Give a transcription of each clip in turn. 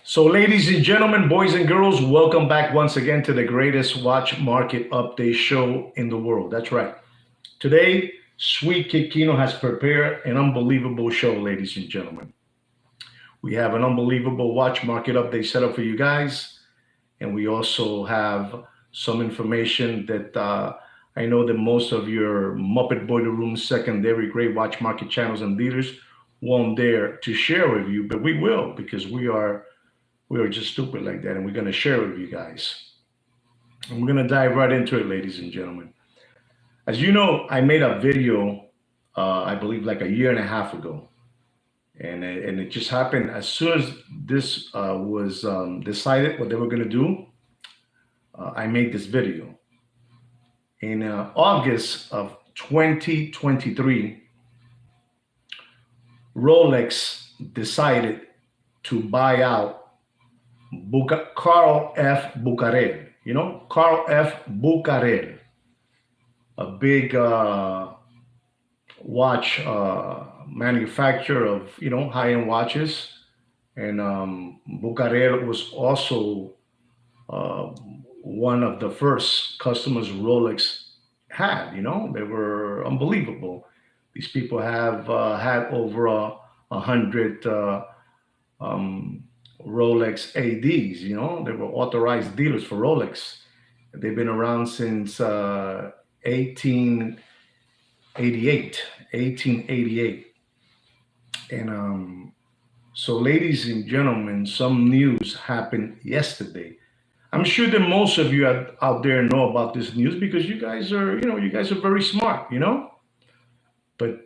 So, ladies and gentlemen, boys and girls, welcome back once again to the greatest watch market update show in the world. That's right. Today, Sweet Kikino has prepared an unbelievable show, ladies and gentlemen. We have an unbelievable watch market update set up for you guys, and we also have some information that I know that most of your Muppet Boiler Room secondary great watch market channels and dealers won't dare to share with you, but we will because we are just stupid like that, and we're going to share it with you guys. And we're going to dive right into it, ladies and gentlemen. As you know, I made a video, I believe, like a year and a half ago, and it just happened as soon as this was decided what they were going to do. I made this video in August of 2023. Rolex decided to buy out Carl F. Bucherer. You know, Carl F. Bucherer, a big watch manufacturer of, high-end watches. And Bucherer was also one of the first customers Rolex had. They were unbelievable. These people have had over 100 Rolex ADs. They were authorized dealers for Rolex. They've been around since 1888. And so, ladies and gentlemen, some news happened yesterday. I'm sure that most of you out there know about this news because you guys are, very smart, But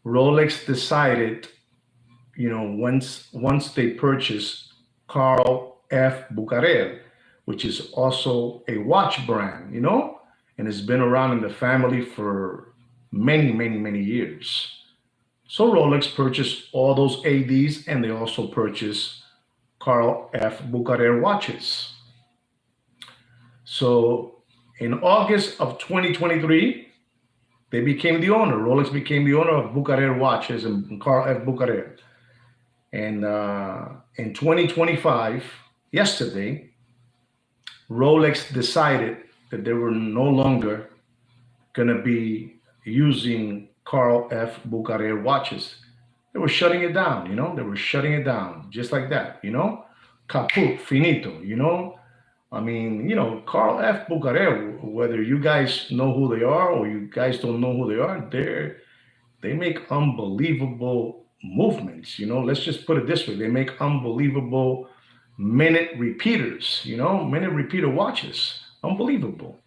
Rolex decided, once they purchased Carl F. Bucherer, which is also a watch brand, and it's been around in the family for many, many, many years. So Rolex purchased all those ADs, and they also purchased Carl F. Bucherer watches. So in August of 2023, they became the owner. Rolex became the owner of Bucherer watches and Carl F. Bucherer. And in 2025, yesterday, Rolex decided that they were no longer going to be using Carl F. Bucherer watches. They were shutting it down, They were shutting it down just like that, Caput, finito, I mean, Carl F. Bucherer, whether you guys know who they are or you guys don't know who they are, they make unbelievable movements. Let's just put it this way: they make unbelievable minute repeaters. Minute repeater watches, unbelievable.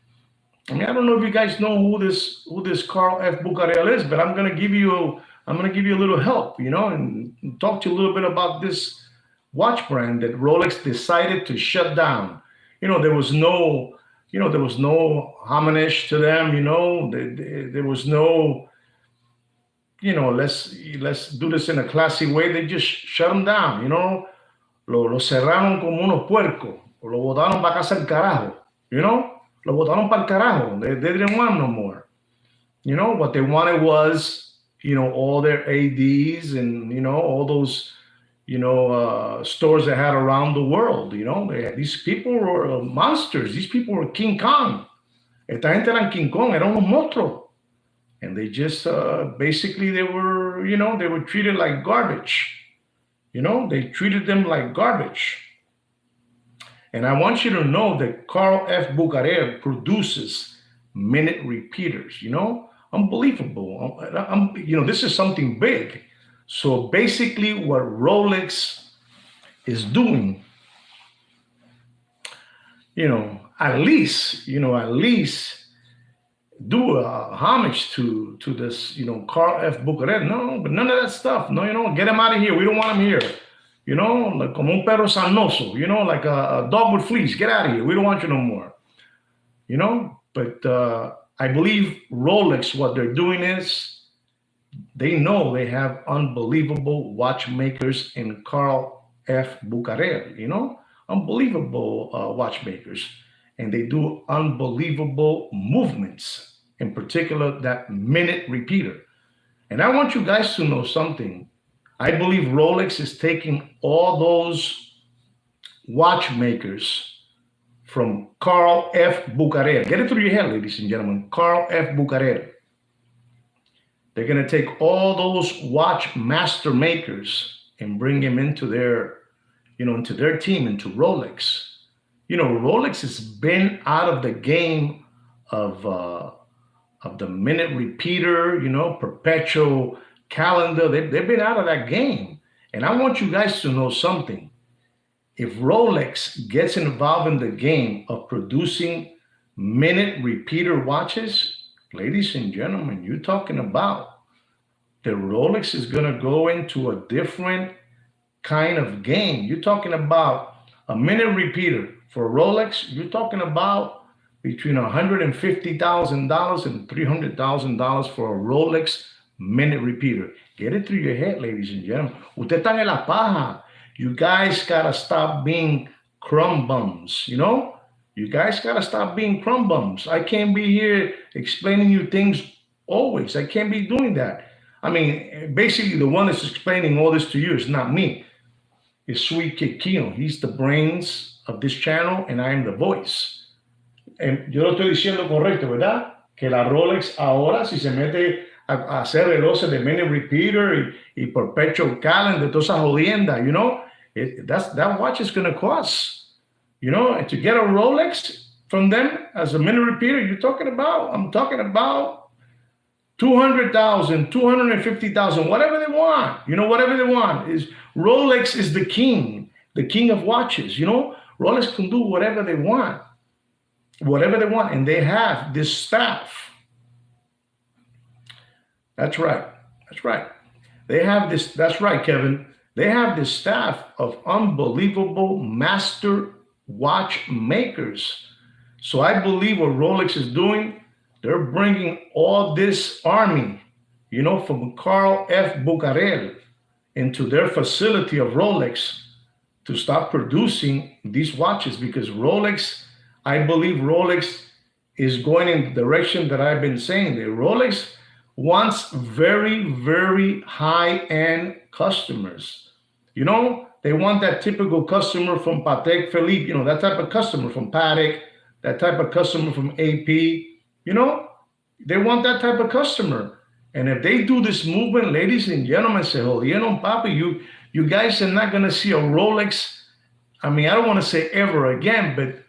I mean, I don't know if you guys know who this Carl F. Bucherer is, but I'm gonna give you a little help, and talk to you a little bit about this watch brand that Rolex decided to shut down. There was no homage to them. There was no, let's do this in a classy way. They just shut them down. Lo cerraron como unos puercos. Lo botaron para casa el carajo. Lo botaron para el carajo. They didn't want no more. What they wanted was, all their ADs and, all those, stores they had around the world. These people were monsters. These people were King Kong. Esta gente eran King Kong, eran unos monstruos. And they just, basically, they were treated like garbage. They treated them like garbage. And I want you to know that Carl F. Bucherer produces minute repeaters, unbelievable. This is something big. So basically what Rolex is doing, at least do a homage to this, Carl F. Bucherer. No, but none of that stuff. No, get him out of here. We don't want him here. Like como un perro sanoso, like a dog with fleas. Get out of here. We don't want you no more. But I believe Rolex, what they're doing is they know they have unbelievable watchmakers in Carl F. Bucherer, unbelievable watchmakers. And they do unbelievable movements, in particular that minute repeater. And I want you guys to know something. I believe Rolex is taking all those watchmakers from Carl F. Bucherer. Get it through your head, ladies and gentlemen. Carl F. Bucherer. They're going to take all those watch master makers and bring them into their, into their team, into Rolex. Rolex has been out of the game of the minute repeater, perpetual calendar. They've been out of that game. And I want you guys to know something. If Rolex gets involved in the game of producing minute repeater watches, ladies and gentlemen, you're talking about the Rolex is going to go into a different kind of game. You're talking about a minute repeater for Rolex. You're talking about between $150,000 and $300,000 for a Rolex minute repeater. Get it through your head, ladies and gentlemen. Usted está en la paja. You guys got to stop being crumb bums, You guys got to stop being crumb bums. I can't be here explaining you things always. I can't be doing that. I mean, basically, the one that's explaining all this to you is not me. It's Sweet Kid Kino. He's the brains of this channel, and I am the voice. Yo lo estoy diciendo correcto, ¿verdad? Que la Rolex ahora, si se mete a hacer relojes de minute repeater y perpetual calendar, toda esa jodienda, that watch is going to cost, to get a Rolex from them as a minute repeater, I'm talking about $200,000, $250,000, whatever they want, whatever they want. Rolex is the king of watches, Rolex can do whatever they want, and they have this staff. That's right. They have this, that's right, Kevin. They have this staff of unbelievable master watchmakers. So I believe what Rolex is doing, they're bringing all this army, from Carl F. Bucherer into their facility of Rolex to stop producing these watches, because I believe Rolex is going in the direction that I've been saying. The Rolex wants very, very high-end customers. They want that typical customer from Patek Philippe, that type of customer from Patek, that type of customer from AP, they want that type of customer. And if they do this movement, ladies and gentlemen, se jodieron, papi, you guys are not going to see a Rolex. I mean, I don't want to say ever again, but,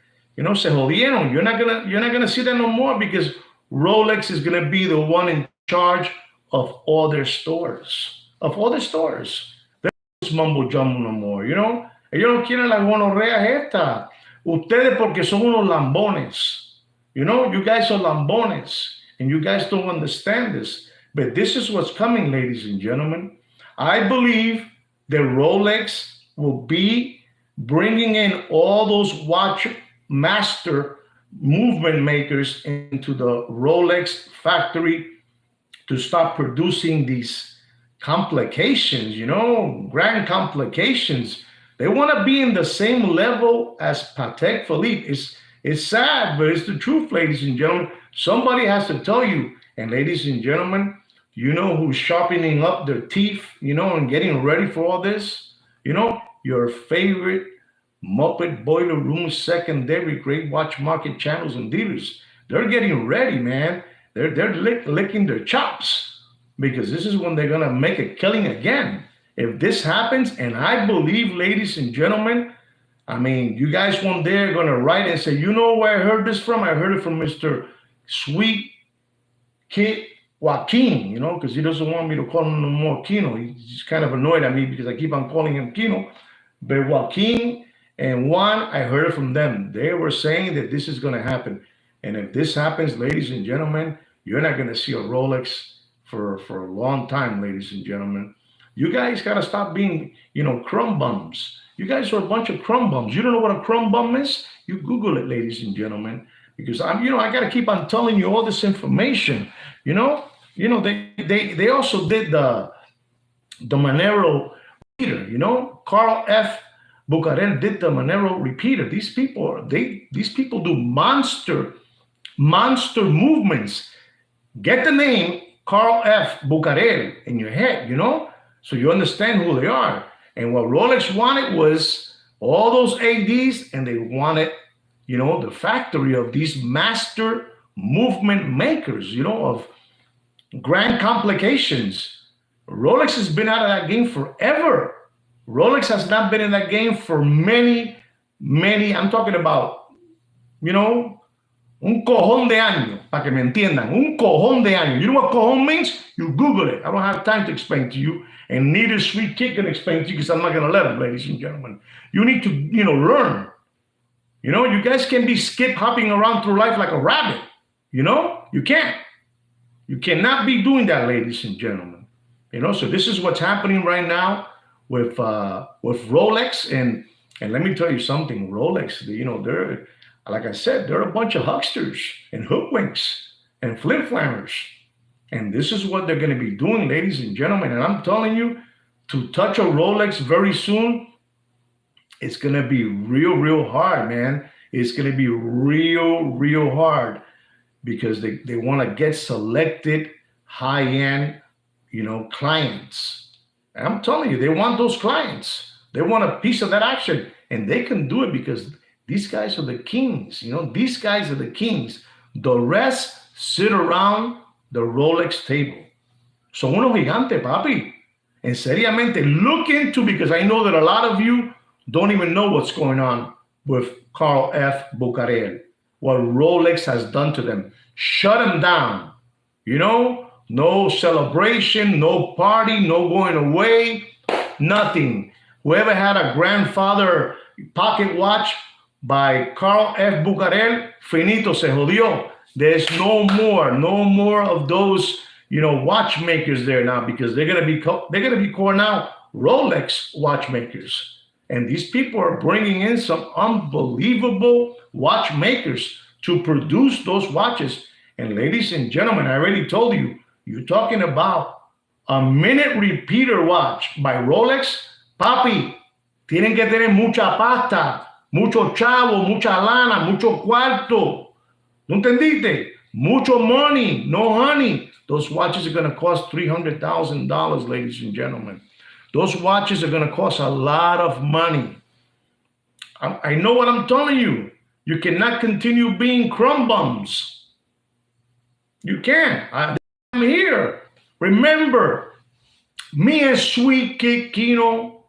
se jodieron. You're not going to see that no more, because Rolex is going to be the one in charge of all their stores. There's mumbo jumbo no more, Ellos no quieren la gonorrea esta. Ustedes porque son unos lambones. You guys are lambones, and you guys don't understand this. But this is what's coming, ladies and gentlemen. I believe that Rolex will be bringing in all those watch master movement makers into the Rolex factory to stop producing these complications, grand complications. They want to be in the same level as Patek Philippe. It's sad, but it's the truth, ladies and gentlemen. Somebody has to tell you. And ladies and gentlemen, who's sharpening up their teeth, and getting ready for all this? Your favorite Muppet Boiler Room secondary great watch market channels and dealers. They're getting ready, man. They're licking their chops, because this is when they're going to make a killing again. If this happens, and I believe, ladies and gentlemen, I mean, you guys one day are going to write and say, where I heard this from? I heard it from Mr. Sweet Kid Joaquin, because he doesn't want me to call him no more Kino. He's kind of annoyed at me because I keep on calling him Kino. But Joaquin and Juan, I heard it from them. They were saying that this is going to happen. And if this happens, ladies and gentlemen, you're not going to see a Rolex for a long time, ladies and gentlemen. You guys got to stop being, crumb bums. You guys are a bunch of crumb bums. You don't know what a crumb bum is? You Google it, ladies and gentlemen, because I got to keep on telling you all this information. They also did the Monero repeater. Carl F. Bucherer did the Monero repeater. These people do monster movements. Get the name Carl F. Bucherer in your head, So you understand who they are. And what Rolex wanted was all those ADs, and they wanted, the factory of these master movement makers, of grand complications. Rolex has been out of that game forever. Rolex has not been in that game for many, I'm talking about, un cojón de años, para que me entiendan, un cojón de años. You know what cojón means? You Google it. I don't have time to explain to you, and neither Sweet Kid can explain to you because I'm not going to let him, ladies and gentlemen. You need to, learn. You guys can be skip hopping around through life like a rabbit. You can't. You cannot be doing that, ladies and gentlemen. So this is what's happening right now with Rolex, and let me tell you something. Rolex, they're, like I said, they're a bunch of hucksters and hoodwinks and flip-flammers. And this is what they're going to be doing, ladies and gentlemen. And I'm telling you, to touch a Rolex very soon, it's going to be real hard, man. It's going to be real hard because they want to get selected high-end, clients. And I'm telling you, they want those clients. They want a piece of that action. And they can do it because these guys are the kings, these guys are the kings. The rest sit around the Rolex table. Son unos gigantes, papi. And seriamente look into, because I know that a lot of you don't even know what's going on with Carl F. Bucherer, what Rolex has done to them. Shut them down. No celebration, no party, no going away, nothing. Whoever had a grandfather pocket watch by Carl F. Bucherer, finito, se jodió. There's no more of those, watchmakers there now, because they're gonna be called now Rolex watchmakers. And these people are bringing in some unbelievable watchmakers to produce those watches. And ladies and gentlemen, I already told you, you're talking about a minute repeater watch by Rolex. Papi, tienen que tener mucha pasta, mucho chavo, mucha lana, mucho cuarto. ¿No entendiste? Mucho money, no honey. Those watches are going to cost $300,000, ladies and gentlemen. Those watches are going to cost a lot of money. I know what I'm telling you. You cannot continue being crumb bums. You can't. I'm here. Remember, me and Sweet Kid Kino,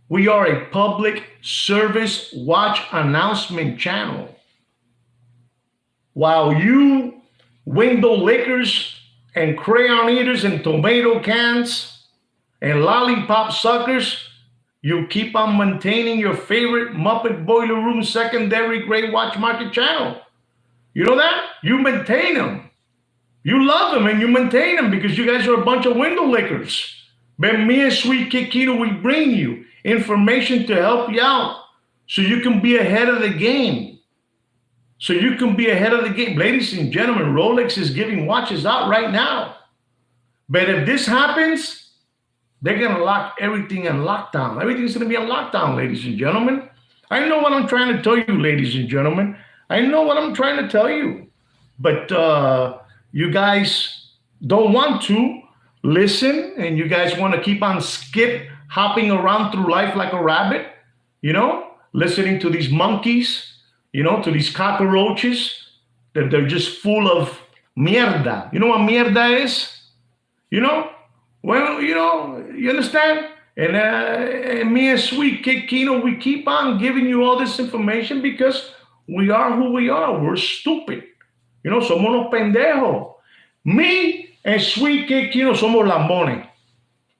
we are a public service watch announcement channel. While you window lickers and crayon eaters and tomato cans and lollipop suckers, you keep on maintaining your favorite Muppet Boiler Room secondary grade watch market channel. You know that? You maintain them. You love them and you maintain them because you guys are a bunch of window lickers. But me and Sweet Kid Kino, we bring you information to help you out so you can be ahead of the game. So you can be ahead of the game. Ladies and gentlemen, Rolex is giving watches out right now. But if this happens, they're going to lock everything in lockdown. Everything's going to be in lockdown, ladies and gentlemen. I know what I'm trying to tell you, ladies and gentlemen. I know what I'm trying to tell you. But you guys don't want to listen, and you guys want to keep on hopping around through life like a rabbit, listening to these monkeys, to these cockroaches, that they're just full of mierda. You know what mierda is? Well, you understand? And me and Sweet Kid Kino, we keep on giving you all this information because we are who we are. We're stupid. Somos unos pendejos. Me and Sweet Kid Kino somos lambones.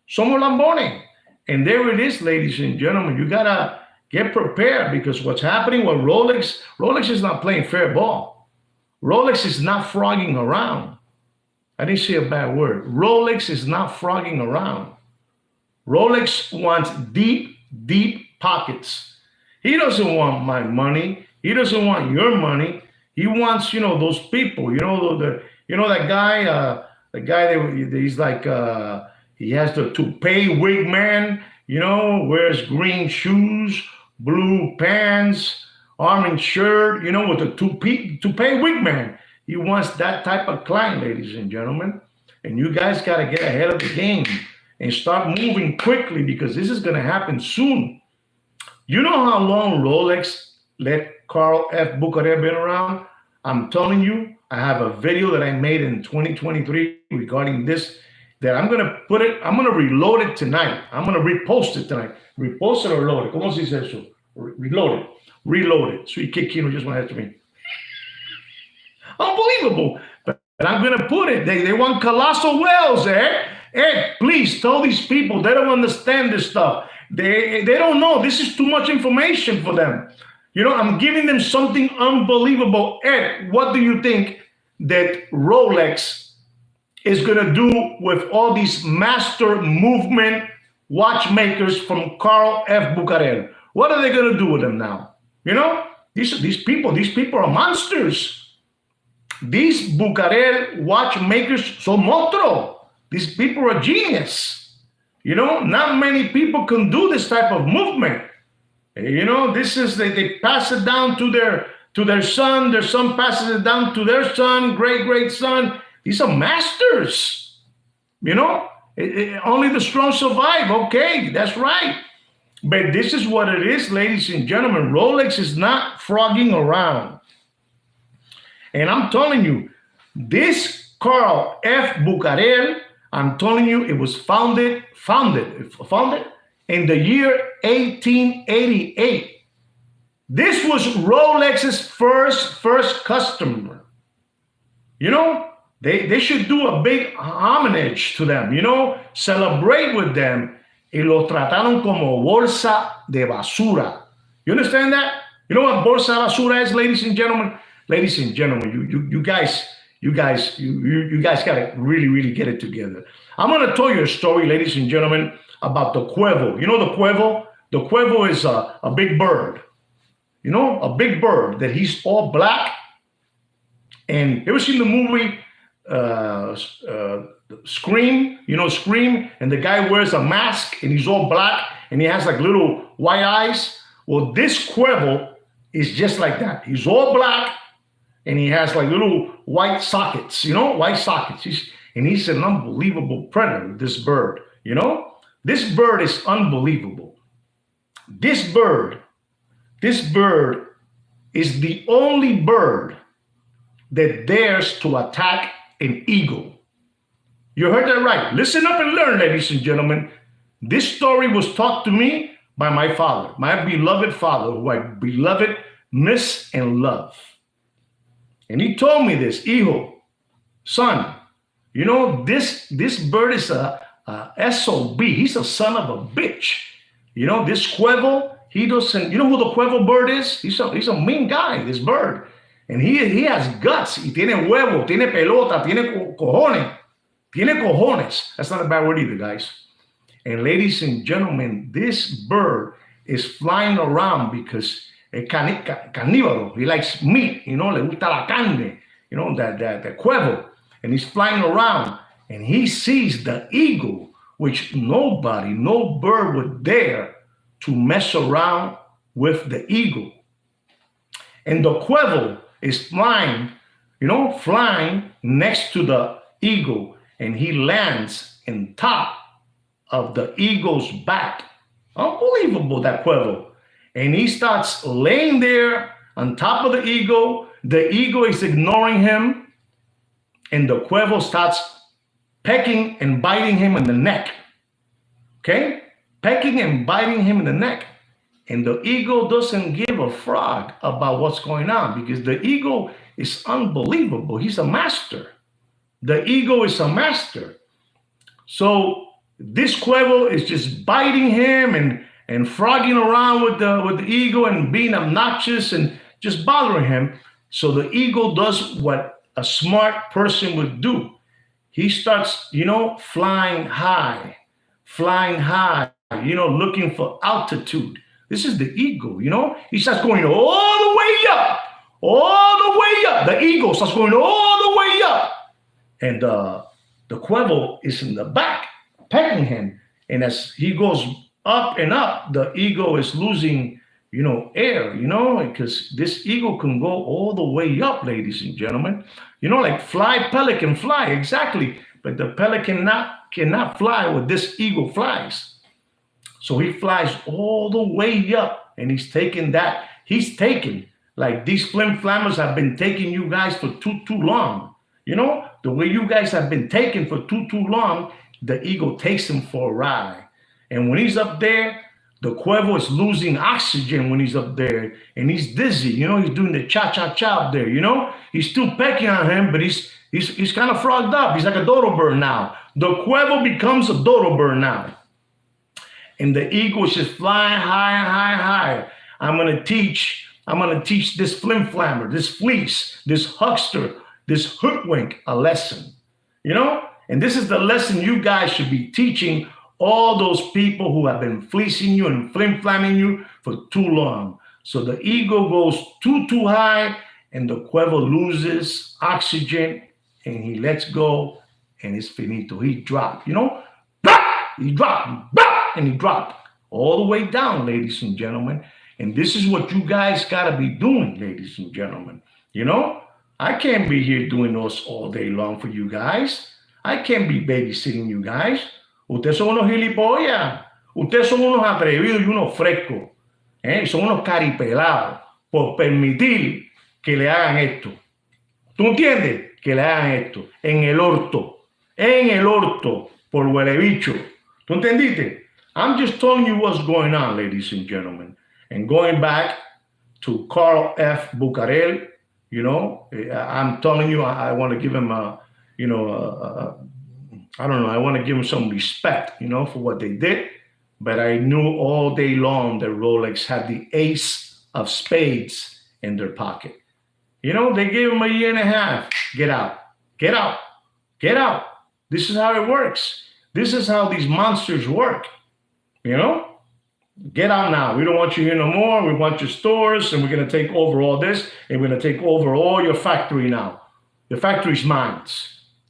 Somos lambones. And there it is, ladies and gentlemen. You got to get prepared because what's happening with Rolex is not playing fair ball. Rolex is not frogging around. I didn't say a bad word. Rolex is not frogging around. Rolex wants deep pockets. He doesn't want my money. He doesn't want your money. He wants, those people, that guy, the guy that he's like, he has the toupee wig man, wears green shoes, blue pants, orange shirt, with the toupee wig man. He wants that type of client, ladies and gentlemen. And you guys got to get ahead of the game. and start moving quickly because this is going to happen soon. You know how long Rolex let Carl F. Bucherer been around? I'm telling you, I have a video that I made in 2023 regarding this that I'm going to put it, I'm going to reload it tonight. I'm going to repost it tonight. Repost it or load it. ¿Cómo se dice eso? Reload it. Reload it. Sweet Kid Kino just went after me. Unbelievable. But I'm going to put it. They want colossal wells, eh? Ed, please tell these people they don't understand this stuff. They don't know. This is too much information for them. You know, I'm giving them something unbelievable. Ed, what do you think that Rolex is going to do with all these master movement watchmakers from Carl F. Bucherer? What are they going to do with them now? You know, these people are monsters. These Bucherer watchmakers son monstruos. These people are genius. You know, not many people can do this type of movement. You know, this is they pass it down to their son passes it down to their son, great son. These are masters. You know, only the strong survive. Okay, that's right. But this is what it is, ladies and gentlemen. Rolex is not frogging around. And I'm telling you, this Carl F. Bucherer, I'm telling you, it was founded in the year 1888. This was Rolex's first customer. You know, they should do a big homage to them, you know, celebrate with them. Y lo trataron como bolsa de basura. You understand that? You know what bolsa de basura is, ladies and gentlemen? Ladies and gentlemen, you guys got to really get it together. I'm going to tell you a story, ladies and gentlemen, about the Cuervo. You know the Cuervo? The Cuervo is a big bird. You know, a big bird that he's all black. And you ever seen the movie Scream? You know, Scream? And the guy wears a mask and he's all black and he has like little white eyes. Well, this Cuervo is just like that. He's all black and he has like little white sockets, you know, white sockets. He's an unbelievable predator, this bird, you know? This bird is unbelievable. This bird is the only bird that dares to attack an eagle. You heard that right. Listen up and learn, ladies and gentlemen. This story was taught to me by my father, my beloved father, who I beloved, miss, and love. And he told me this, hijo, son, you know, this bird is a SOB. He's a son of a bitch. You know, this Cuervo, he doesn't, you know who the Cuervo bird is? He's a mean guy, this bird. And he has guts. Y tiene huevo, tiene pelota, tiene cojones. Tiene cojones. That's not a bad word either, guys. And ladies and gentlemen, this bird is flying around because carnívoro. He likes meat, you know, le gusta la carne, you know, the Cuervo. And he's flying around and he sees the eagle, which no bird would dare to mess around with the eagle. And the Cuervo is flying next to the eagle, and he lands in top of the eagle's back. Unbelievable, that Cuervo. And he starts laying there on top of the eagle. The eagle is ignoring him, and the Cuervo starts pecking and biting him in the neck. Okay? Pecking and biting him in the neck. And the eagle doesn't give a frog about what's going on because the eagle is unbelievable. He's a master. The eagle is a master. So this Cuervo is just biting him and frogging around with the eagle and being obnoxious and just bothering him. So the eagle does what a smart person would do. He starts, you know, flying high, you know, looking for altitude. This is the eagle, you know. He starts going all the way up. The eagle starts going all the way up. And the Cuervo is in the back, pecking him. And as he goes up and up, the eagle is losing, you know, air, you know, because this eagle can go all the way up, ladies and gentlemen. You know, like fly, pelican, fly, exactly. but the pelican cannot fly what this eagle flies. So he flies all the way up, and he's taking like these flim flammers have been taking you guys for too long. You know, the way you guys have been taken for too long, the eagle takes him for a ride. And when he's up there, the Cuervo is losing oxygen when he's up there, and he's dizzy. You know, he's doing the cha-cha-cha up there, you know? He's still pecking on him, but he's kind of frogged up. He's like a dodo bird now. The Cuervo becomes a dodo bird now. And the eagle is just flying high. I'm gonna teach this flim flammer, this fleece, this huckster, this hoodwink a lesson, you know? And this is the lesson you guys should be teaching all those people who have been fleecing you and flim flamming you for too long. So the ego goes too high, and the Cuervo loses oxygen, and he lets go, and it's finito. He dropped, you know? He dropped, and he dropped all the way down, ladies and gentlemen. And this is what you guys gotta be doing, ladies and gentlemen. You know, I can't be here doing this all day long for you guys. I can't be babysitting you guys. Ustedes son unos gilipollas. Ustedes son unos atrevidos y unos frescos. Son unos caripelados por permitir que le hagan esto. ¿Tú entiendes? Que le hagan esto. En el orto, por huele bicho. ¿Tú entendiste? I'm just telling you what's going on, ladies and gentlemen. And going back to Carl F. Bucherer, you know, I'm telling you, I want to give him I want to give him some respect, you know, for what they did. But I knew all day long that Rolex had the ace of spades in their pocket. You know, they gave him a year and a half. Get out. This is how it works. This is how these monsters work. You know, get out now. We don't want you here no more. We want your stores, and we're going to take over all this, and we're going to take over all your factory now. The factory's mine.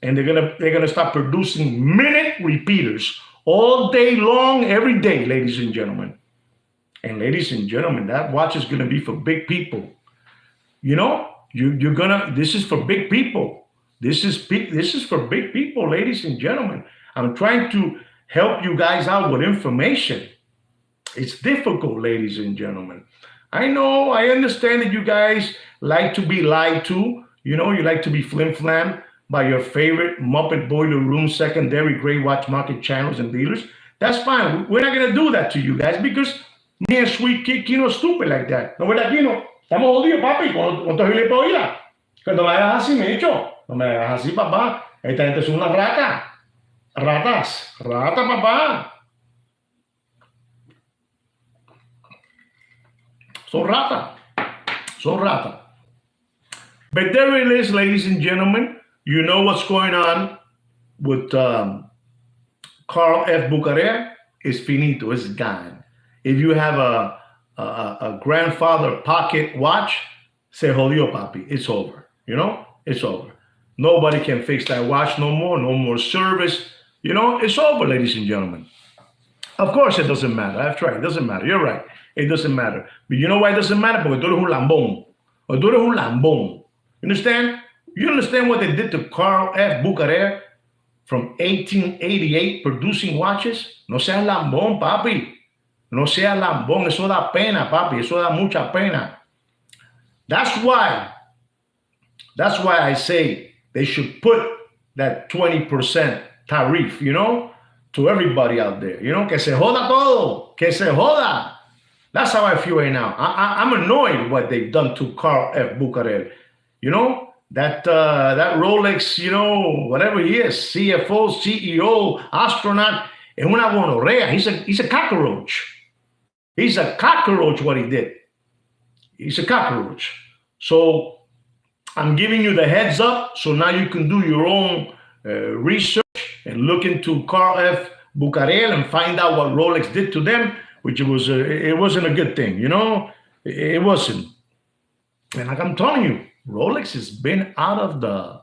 And they're gonna start producing minute repeaters all day long, every day, ladies and gentlemen. And ladies and gentlemen, that watch is gonna be for big people. You know, this is for big people. This is for big people, ladies and gentlemen. I'm trying to help you guys out with information. It's difficult, ladies and gentlemen. I know, I understand that you guys like to be lied to. You know, you like to be flim-flam by your favorite Muppet Boiler Room secondary grade watch market channels and dealers. That's fine. We're not going to do that to you guys because me and Sweet Kino is stupid like that. No, ¿verdad, Kino? Estamos jodidos, papi, con tu gilipollas. Cuando me hagas así, me echo. No me hagas así, papá. Esta gente es una rata. Ratas. Rata, papá. Son rata. But there it is, ladies and gentlemen. You know what's going on with Carl F. Bucherer? It's finito. It's gone. If you have a grandfather pocket watch, se jodió, papi. It's over. You know? It's over. Nobody can fix that watch no more. No more service. You know? It's over, ladies and gentlemen. Of course it doesn't matter. I've tried. It doesn't matter. You're right. It doesn't matter. But you know why it doesn't matter? Porque tú eres un lambón. O tú eres un lambón. You understand? You understand what they did to Carl F. Bucherer from 1888 producing watches? No seas lambón, papi. No seas lambón. Eso da pena, papi. Eso da mucha pena. That's why I say they should put that 20% tariff, you know, to everybody out there. You know, que se joda todo. Que se joda. That's how I feel right now. I'm annoyed what they've done to Carl F. Bucherer. You know? That Rolex, you know, whatever he is, CFO, CEO, astronaut, es una gonorrea. He's a cockroach. He's a cockroach, what he did. He's a cockroach. So I'm giving you the heads up, so now you can do your own research and look into Carl F. Bucherer and find out what Rolex did to them, which it wasn't a good thing, you know? It wasn't. And like I'm telling you, Rolex has been out of the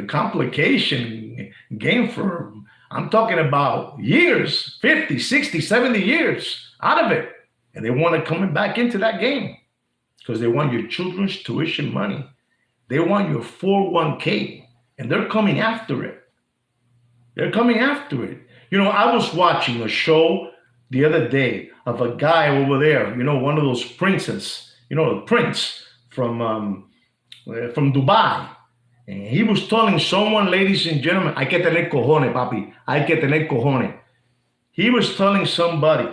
complication game for, I'm talking about years, 50, 60, 70 years out of it. And they want to come back into that game because they want your children's tuition money. They want your 401k, and they're coming after it. They're coming after it. I was watching a show the other day of a guy over there, one of those princes, the prince from Dubai. And he was telling someone, ladies and gentlemen, hay que tener cojones, papi. Hay que tener cojones. He was telling somebody,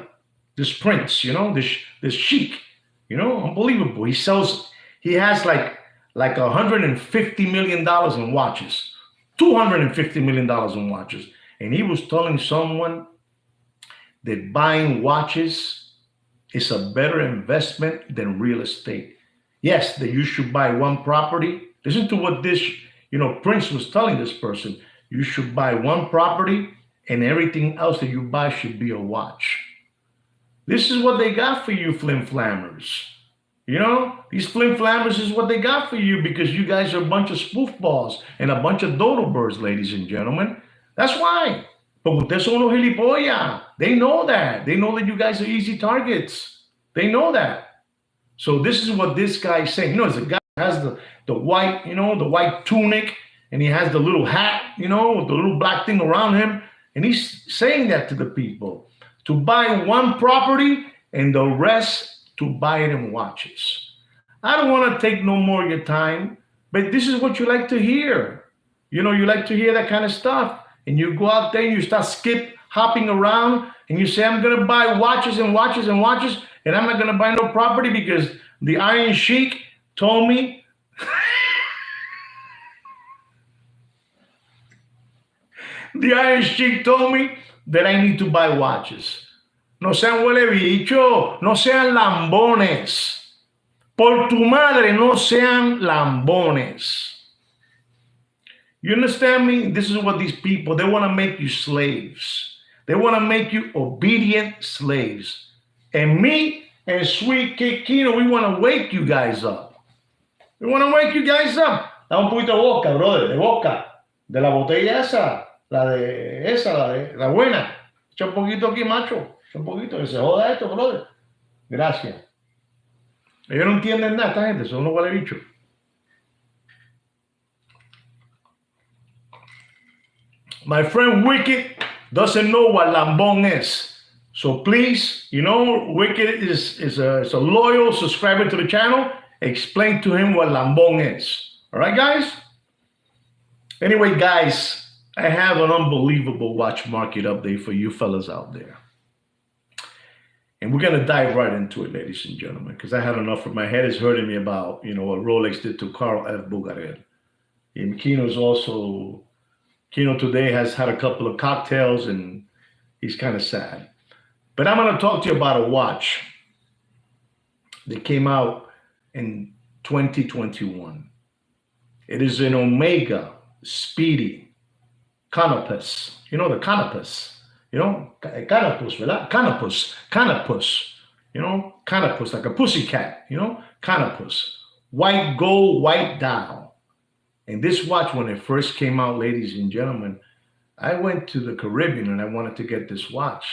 this prince, this sheik, unbelievable. He has like $150 million in watches, $250 million in watches. And he was telling someone that buying watches is a better investment than real estate. Yes, that you should buy one property. Listen to what this, Prince was telling this person. You should buy one property and everything else that you buy should be a watch. This is what they got for you, flim flammers. These flim flammers is what they got for you because you guys are a bunch of spoofballs and a bunch of dodo birds, ladies and gentlemen. That's why. But ustedes son unos gilipollas. They know that. They know that you guys are easy targets. They know that. So this is what this guy is saying. There's a guy who has the white, the white tunic, and he has the little hat, with the little black thing around him. And he's saying that to the people, to buy one property and the rest to buy it in watches. I don't want to take no more of your time, but this is what you like to hear. You like to hear that kind of stuff. And you go out there and you start hopping around and you say, I'm going to buy watches and watches and watches, and I'm not going to buy no property because the Iron Sheik told me. The Iron Sheik told me that I need to buy watches. No sean huele bicho, no sean lambones. Por tu madre, no sean lambones. You understand me? This is what these people, they want to make you slaves. They want to make you obedient slaves. And me and Sweet Kikino, we want to wake you guys up. We want to wake you guys up. Da un poquito de boca, brother, de boca. De la botella esa. La buena. Echa un poquito aquí, macho. Echa un poquito, que se joda esto, brother. Gracias. Ellos no entienden nada, esta gente, son unos huele bichos. My friend Wicked doesn't know what lambón is. So please, Wicked is a loyal subscriber to the channel. Explain to him what lambón is. All right, guys? Anyway, guys, I have an unbelievable watch market update for you fellas out there. And we're going to dive right into it, ladies and gentlemen, because I had enough. My head is hurting me about, what Rolex did to Carl F Bucherer. And Kino today has had a couple of cocktails and he's kind of sad. But I'm going to talk to you about a watch that came out in 2021. It is an Omega Speedy Canopus. The Canopus. Canopus, ¿verdad? Canopus. Canopus, like a pussycat, Canopus. White gold, white dial. And this watch, when it first came out, ladies and gentlemen, I went to the Caribbean and I wanted to get this watch.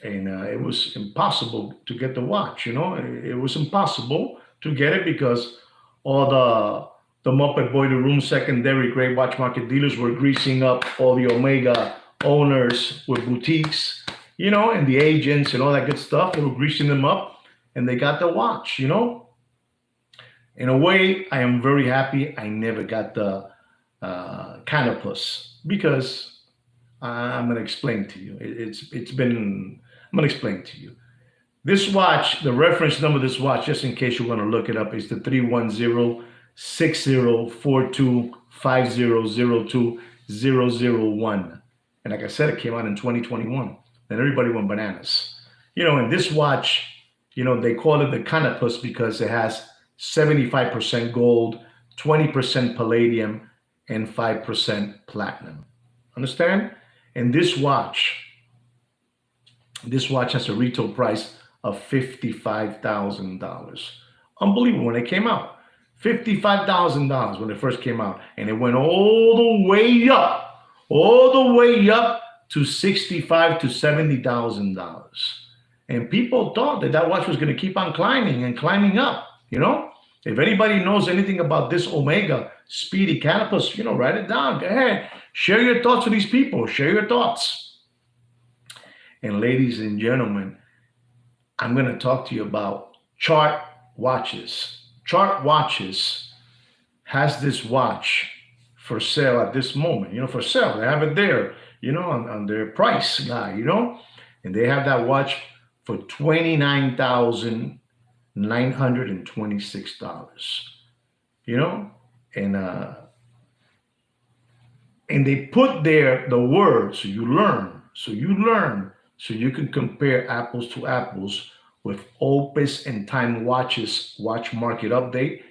And it was impossible to get the watch, It was impossible to get it because all the Muppet Boiler Room secondary grade watch market dealers were greasing up all the Omega owners with boutiques, and the agents and all that good stuff. They were greasing them up and they got the watch, In a way, I am very happy I never got the Canopus because I'm going to explain to you. I'm going to explain to you. This watch, the reference number of this watch, just in case you want to look it up, is the 310-6042-5002-001. And like I said, it came out in 2021. And everybody went bananas. And this watch, they call it the Canopus because it has 75% gold, 20% palladium, and 5% platinum. Understand? And this watch has a retail price of $55,000. Unbelievable when it came out. $55,000 when it first came out. And it went all the way up to $65,000 to $70,000. And people thought that watch was going to keep on climbing and climbing up, If anybody knows anything about this Omega Speedy Canopus, write it down. Go ahead. Share your thoughts with these people. Share your thoughts. And ladies and gentlemen, I'm going to talk to you about Chart Watches. Chart Watches has this watch for sale at this moment. For sale. They have it there, on their price guide, and they have that watch for $29,926. And they put there the word so you learn, so you can compare apples to apples with Opus and Time Watches watch market update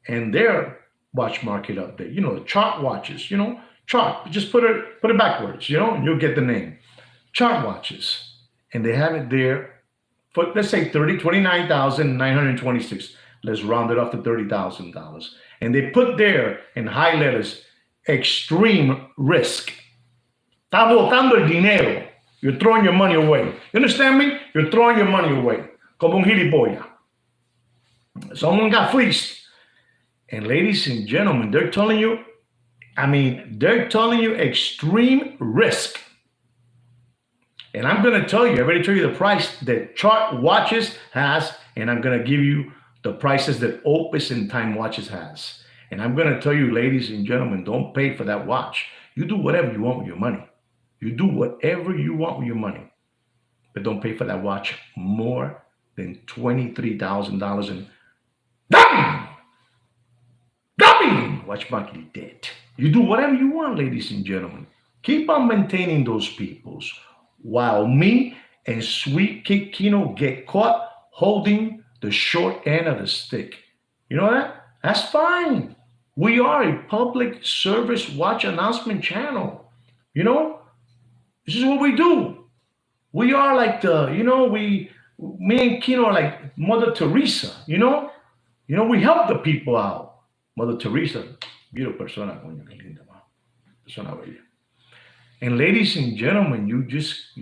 and their watch market update. The Chart Watches, chart. Just put it backwards, and you'll get the name. Chart Watches. And they have it there for, let's say, $29,926. Let's round it off to $30,000. And they put there in high letters, extreme risk. Está botando el dinero. You're throwing your money away. You understand me? You're throwing your money away. Como un gilipollas. Someone got fleeced. And ladies and gentlemen, they're telling you extreme risk. And I'm going to tell you, I already told you the price that Chart Watches has, and I'm going to give you the prices that Opus and Time Watches has. And I'm going to tell you, ladies and gentlemen, don't pay for that watch. You do whatever you want with your money. You do whatever you want with your money. But don't pay for that watch more than $23,000 and Dumping! Watch market dead. You do whatever you want, ladies and gentlemen. Keep on maintaining those peoples while me and Sweet Kid Kino get caught holding the short end of the stick. You know that? That's fine. We are a public service watch announcement channel. This is what we do. We are like me and Kino are like Mother Teresa, we help the people out. Mother Teresa, beautiful persona, persona bella. And ladies and gentlemen, you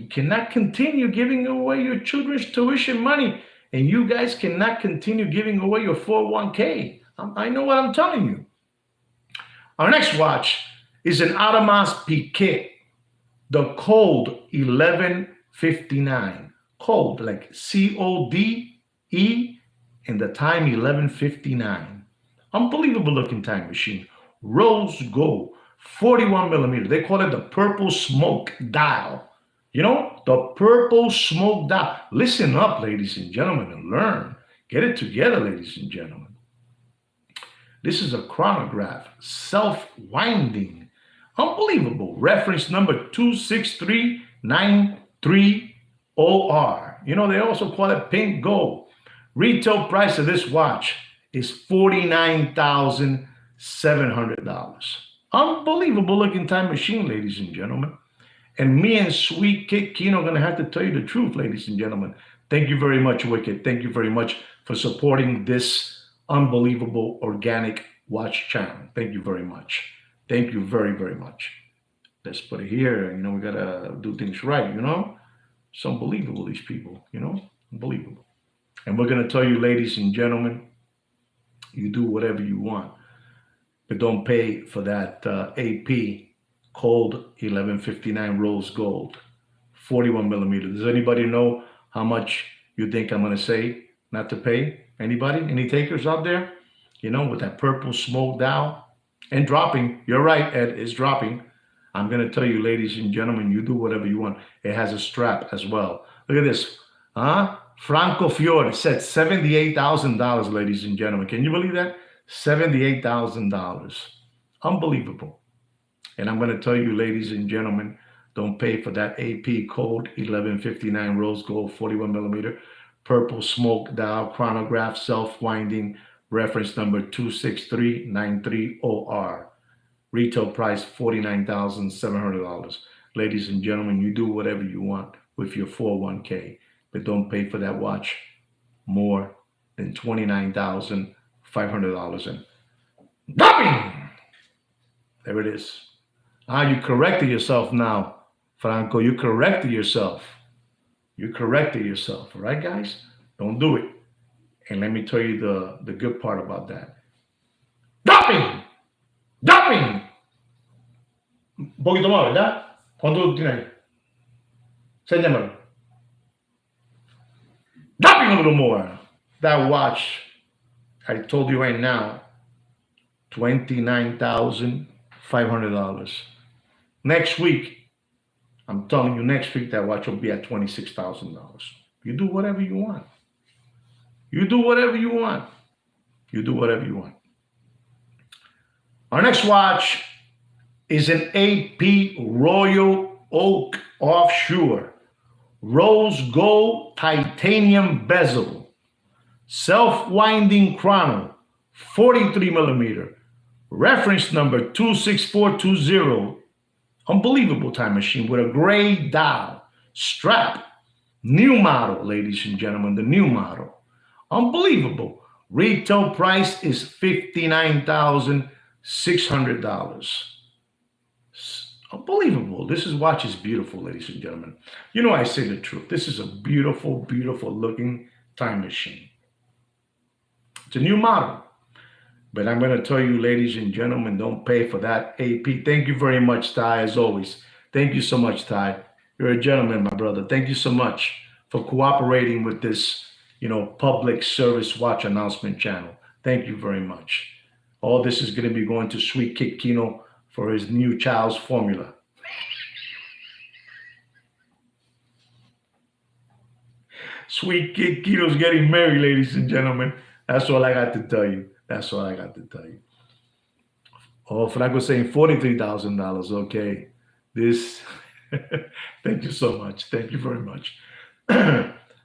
cannot continue giving away your children's tuition money, and you guys cannot continue giving away your 401k. I know what I'm telling you. Our next watch is an Audemars Piguet, the Code 1159. Code, like CODE, and the time 1159. Unbelievable looking time machine. Rose gold, 41 millimeter. They call it the purple smoke dial. The purple smoke dial. Listen up, ladies and gentlemen, and learn. Get it together, ladies and gentlemen. This is a chronograph, self-winding. Unbelievable. Reference number 26393OR. They also call it pink gold. Retail price of this watch is $49,700. Unbelievable looking time machine, ladies and gentlemen. And me and Sweet Kid Kino are going to have to tell you the truth, ladies and gentlemen. Thank you very much, Wicked. Thank you very much for supporting this unbelievable organic watch channel. Thank you very much. Thank you very, very much. Let's put it here. We got to do things right, It's unbelievable, these people, Unbelievable. And we're going to tell you, ladies and gentlemen, you do whatever you want, but don't pay for that AP Cold 1159 Rose Gold, 41 millimeter. Does anybody know how much you think I'm going to say not to pay? Anybody? Any takers out there? With that purple smoke dial and dropping. You're right, Ed, it's dropping. I'm going to tell you, ladies and gentlemen, you do whatever you want. It has a strap as well. Look at this. Franco Fiore said $78,000, ladies and gentlemen. Can you believe that? $78,000. Unbelievable. And I'm going to tell you, ladies and gentlemen, don't pay for that AP Code 1159 Rose Gold 41 millimeter purple smoke dial chronograph self-winding, reference number 26393OR. Retail price $49,700. Ladies and gentlemen, you do whatever you want with your 401k, but don't pay for that watch more than $29,500. And dumping! There it is. You corrected yourself now, Franco. You corrected yourself. You corrected yourself. All right, guys? Don't do it. And let me tell you the good part about that. Dumping! Dumping! Un poquito más, ¿verdad? ¿Cuánto tiene ahí? Séñamelo. Dropping a little more. That watch, I told you right now, $29,500. Next week, I'm telling you, next week that watch will be at $26,000. You do whatever you want. You do whatever you want. You do whatever you want. Our next watch is an AP Royal Oak Offshore rose gold titanium bezel, self-winding chrono, 43 millimeter, reference number 26420. Unbelievable time machine with a gray dial, strap, new model, ladies and gentlemen, the new model. Unbelievable. Retail price is $59,600. Unbelievable. This watch is beautiful, ladies and gentlemen. You know I say the truth. This is a beautiful, beautiful looking time machine. It's a new model. But I'm going to tell you, ladies and gentlemen, don't pay for that AP. Thank you very much, Ty, as always. Thank you so much, Ty. You're a gentleman, my brother. Thank you so much for cooperating with this, public service watch announcement channel. Thank you very much. All this is going to be going to Sweet Kid Kino for his new child's formula. Sweet Kid Kino's getting married, ladies and gentlemen. That's all I got to tell you. That's all I got to tell you. Oh, Franco's saying $43,000. Okay. This, thank you so much. Thank you very much.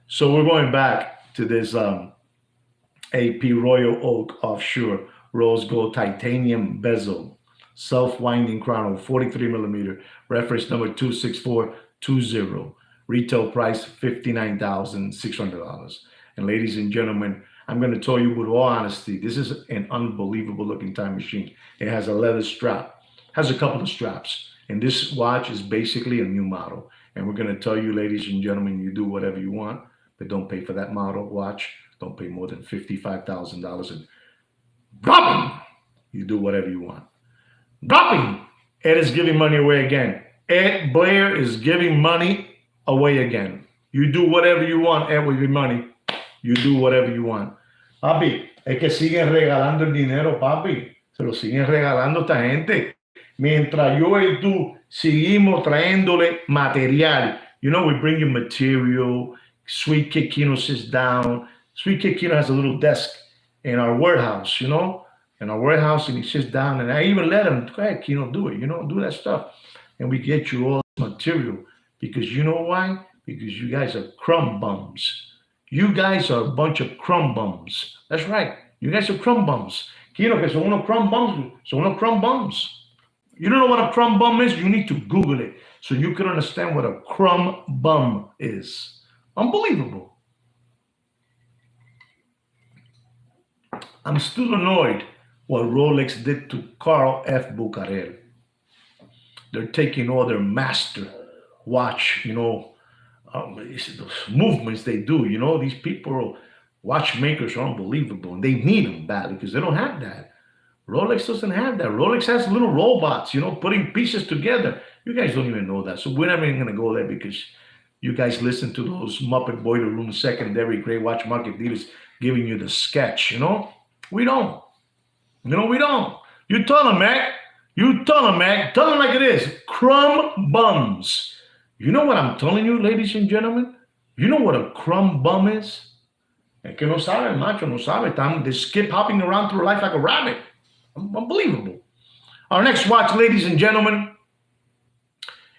So we're going back to this AP Royal Oak Offshore rose gold titanium bezel, self-winding chrono, 43 millimeter, reference number 26420. Retail price $59,600. And ladies and gentlemen, I'm going to tell you with all honesty, this is an unbelievable looking time machine. It has a leather strap, has a couple of straps, and this watch is basically a new model. And we're going to tell you, ladies and gentlemen, you do whatever you want, but don't pay for that model watch. Don't pay more than $55,000 and dropping. You do whatever you want. Dropping. Ed is giving money away again. Ed Blair is giving money away again. You do whatever you want, Ed, with your money. You do whatever you want. Papi, es que siguen regalando el dinero, papi. Se lo siguen regalando esta gente. Mientras yo y tú seguimos trayéndole material. We bring you material. Sweet Kid Kino sits down. Sweet Kid Kino has a little desk in our warehouse, in our warehouse, and he sits down. And I even let him, go ahead, Kino, do it, do that stuff. And we get you all this material. Because you know why? Because you guys are crumb bums. You guys are a bunch of crumb bums. That's right. You guys are crumb bums. Kino, que son unos crumb bums. Son unos crumb bums. You don't know what a crumb bum is? You need to Google it so you can understand what a crumb bum is. Unbelievable. I'm still annoyed what Rolex did to Carl F Bucherer. They're taking all their master watch, those movements they do, these people, watchmakers are unbelievable, and they need them badly because they don't have that. Rolex doesn't have that. Rolex has little robots, putting pieces together. You guys don't even know that. So we're never even going to go there because you guys listen to those Muppet Boiler Room secondary gray watch market dealers giving you the sketch, We don't. We don't. You tell them, Mac. Tell them like it is. Crumb bums. You know what I'm telling you, ladies and gentlemen? You know what a crumb bum is? Es que no sabe, macho, no sabe. They skip hopping around through life like a rabbit. Unbelievable. Our next watch, ladies and gentlemen,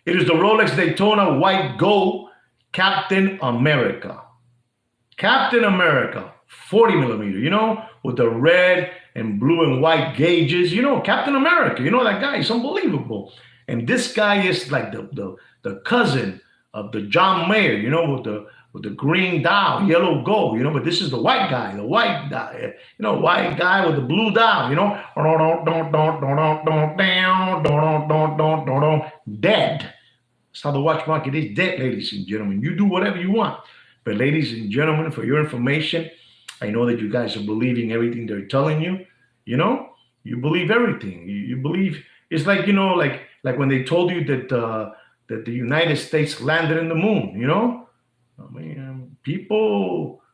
it is the Rolex Daytona white gold Captain America. Captain America, 40 millimeter, with the red and blue and white gauges. Captain America, that guy is unbelievable. And this guy is like the cousin of the John Mayer, with the green dial, yellow gold, but this is the white guy, white guy with the blue dial, dead. That's how the watch market is dead, ladies and gentlemen. You do whatever you want. But ladies and gentlemen, for your information, I know that you guys are believing everything they're telling you, you believe everything. You believe, it's like, like when they told you that the United States landed in the moon, you know? I mean,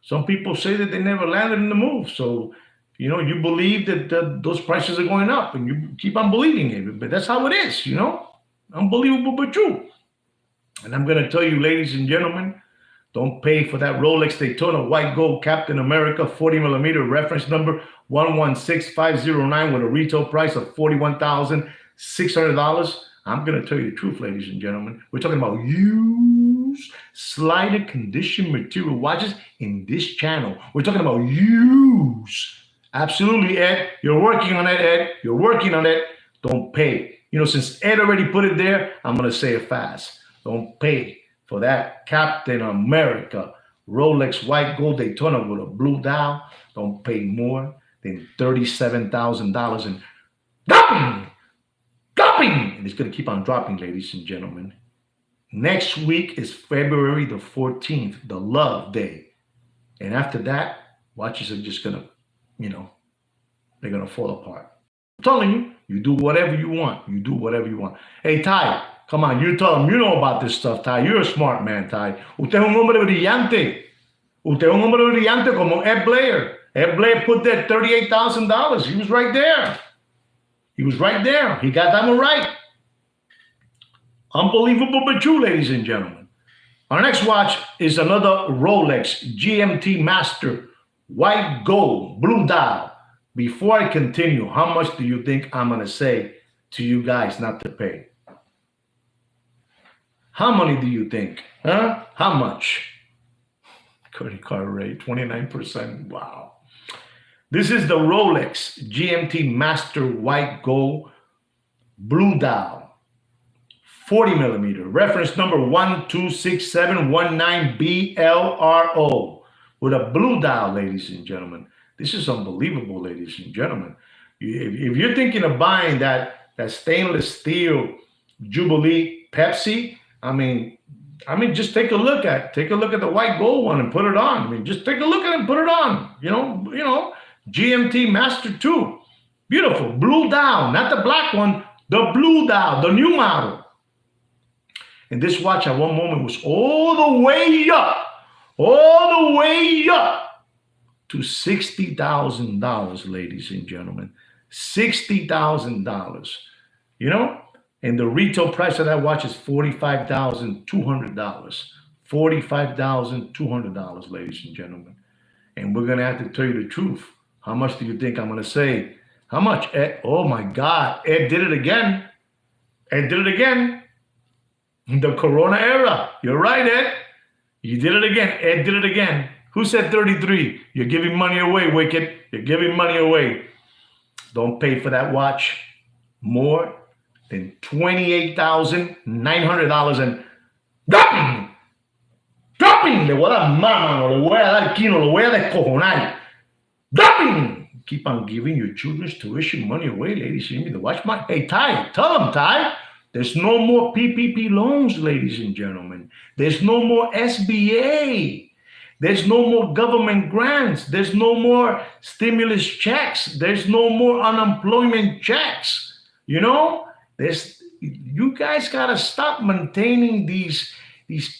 some people say that they never landed in the moon. So, you know, you believe that those prices are going up and you keep on believing it. But that's how it is, you know? Unbelievable, but true. And I'm going to tell you, ladies and gentlemen, don't pay for that Rolex Daytona white gold Captain America 40 millimeter reference number 116509 with a retail price of $41,600. I'm going to tell you the truth, ladies and gentlemen. We're talking about used slider condition material watches in this channel. We're talking about used. Absolutely, Ed. You're working on it, Ed. You're working on it. Don't pay. You know, since Ed already put it there, I'm going to say it fast. Don't pay for that Captain America Rolex white gold Daytona with a blue dial. Don't pay more than $37,000 and dropping. And it's going to keep on dropping, ladies and gentlemen. Next week is February the 14th, the Love Day. And after that, watches are just going to, you know, they're going to fall apart. I'm telling you, you do whatever you want. You do whatever you want. Hey, Ty, come on, you tell them you know about this stuff, Ty. You're a smart man, Ty. Usted es un hombre brillante. Usted es un hombre brillante como Ed Blair. Ed Blair put that $38,000. He was right there. He was right there. He got that one right. Unbelievable but true, ladies and gentlemen. Our next watch is another Rolex GMT Master white gold blue dial. Before I continue, how much do you think I'm going to say to you guys not to pay? How many do you think? Huh? How much? Credit card rate, 29%. Wow. This is the Rolex GMT Master white gold blue dial. 40 millimeter. Reference number 126719BLRO. With a blue dial, ladies and gentlemen. This is unbelievable, ladies and gentlemen. If you're thinking of buying that stainless steel Jubilee Pepsi, I mean, just take a look at the white gold one and put it on. I mean, just take a look at it and put it on. You know, GMT Master 2. Beautiful. Blue dial, not the black one, the blue dial, the new model. And this watch at one moment was all the way up to $60,000, ladies and gentlemen. $60,000. You know? And the retail price of that watch is $45,200. $45,200, ladies and gentlemen. And we're going to have to tell you the truth. How much do you think I'm going to say? How much, Ed? Oh, my God. Ed did it again. Ed did it again. The Corona era. You're right, Ed. You did it again. Ed did it again. Who said 33? You're giving money away, Wicked. You're giving money away. Don't pay for that watch more than $28,900 and dropping. Le voy a dar mano, le voy a dar quino, le voy a descojonar. Dropping. Keep on giving your children's tuition money away, ladies and gentlemen. Watch my, hey, Ty, tell them, Ty. There's no more PPP loans, ladies and gentlemen. There's no more SBA. There's no more government grants. There's no more stimulus checks. There's no more unemployment checks. You know, you guys gotta stop maintaining these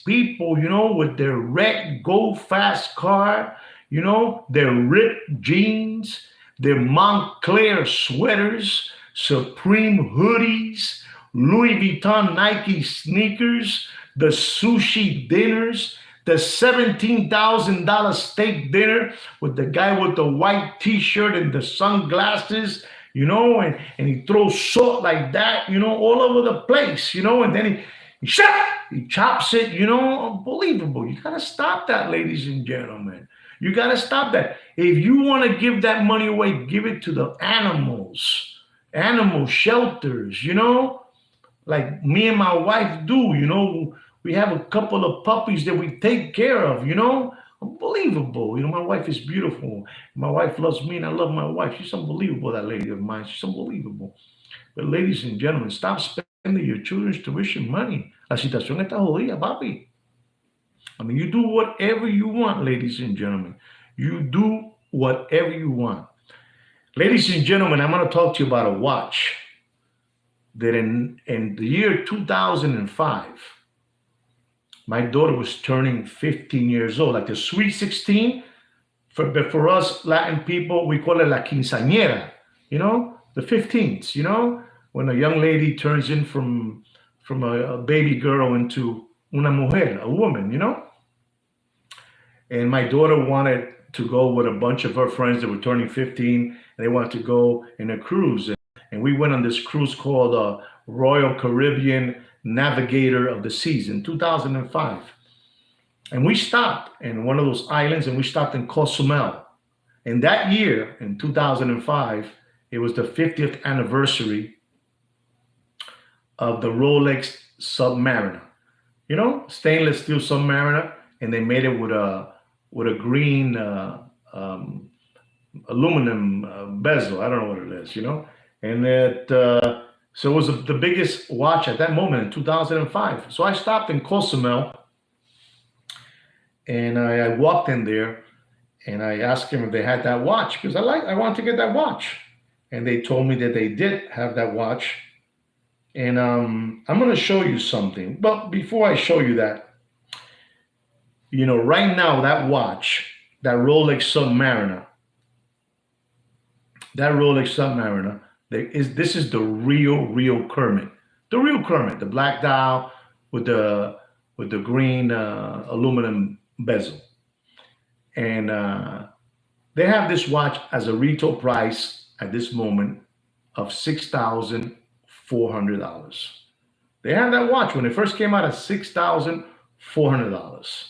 people, you know, with their red go fast car, you know, their ripped jeans, their Montclair sweaters, Supreme hoodies, Louis Vuitton Nike sneakers, the sushi dinners, the $17,000 steak dinner with the guy with the white t-shirt and the sunglasses, you know, and he throws salt like that, you know, all over the place, you know, and then he chops it, you know, unbelievable. You got to stop that, ladies and gentlemen. You got to stop that. If you want to give that money away, give it to the animal shelters, you know, like me and my wife do, you know. We have a couple of puppies that we take care of, you know. Unbelievable. You know, my wife is beautiful. My wife loves me and I love my wife. She's unbelievable, that lady of mine. She's unbelievable. But ladies and gentlemen, stop spending your children's tuition money. La situación está jodida, papi. I mean, you do whatever you want, ladies and gentlemen. You do whatever you want. Ladies and gentlemen, I'm going to talk to you about a watch that in the year 2005, my daughter was turning 15 years old, like the sweet 16. But for us Latin people, we call it la quinceañera, the 15th, when a young lady turns in from a baby girl into una mujer, a woman, And my daughter wanted to go with a bunch of her friends that were turning 15, and they wanted to go in a cruise. And we went on this cruise called Royal Caribbean Navigator of the Seas in 2005. And we stopped in one of those islands, and we stopped in Cozumel. And that year, in 2005, it was the 50th anniversary of the Rolex Submariner. Stainless steel Submariner, and they made it with a green aluminum bezel. I don't know what it is, And so it was the biggest watch at that moment in 2005. So I stopped in Cozumel, and I walked in there, and I asked them if they had that watch, because I wanted to get that watch. And they told me that they did have that watch. And I'm going to show you something. But before I show you that, right now, that watch, that Rolex Submariner, this is the real Kermit. The real Kermit, the black dial with the green aluminum bezel. And they have this watch as a retail price at this moment of $6,400. They had that watch when it first came out at $6,400.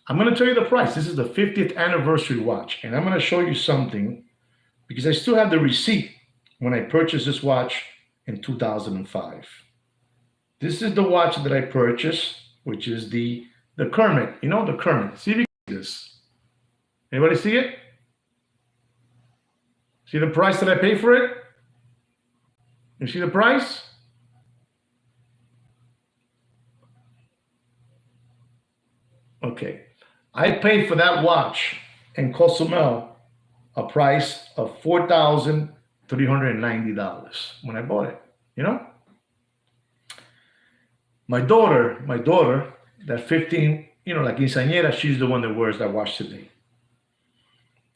I'm going to tell you the price. This is the 50th anniversary watch, and I'm going to show you something because I still have the receipt when I purchased this watch in 2005. This is the watch that I purchased, which is the Kermit. The Kermit. See if you can see this. Anybody see it? See the price that I paid for it? You see the price? Okay. I paid for that watch in Cozumel a price of $4,390 when I bought it. My daughter, that 15, la quinceañera, she's the one that wears that watch today.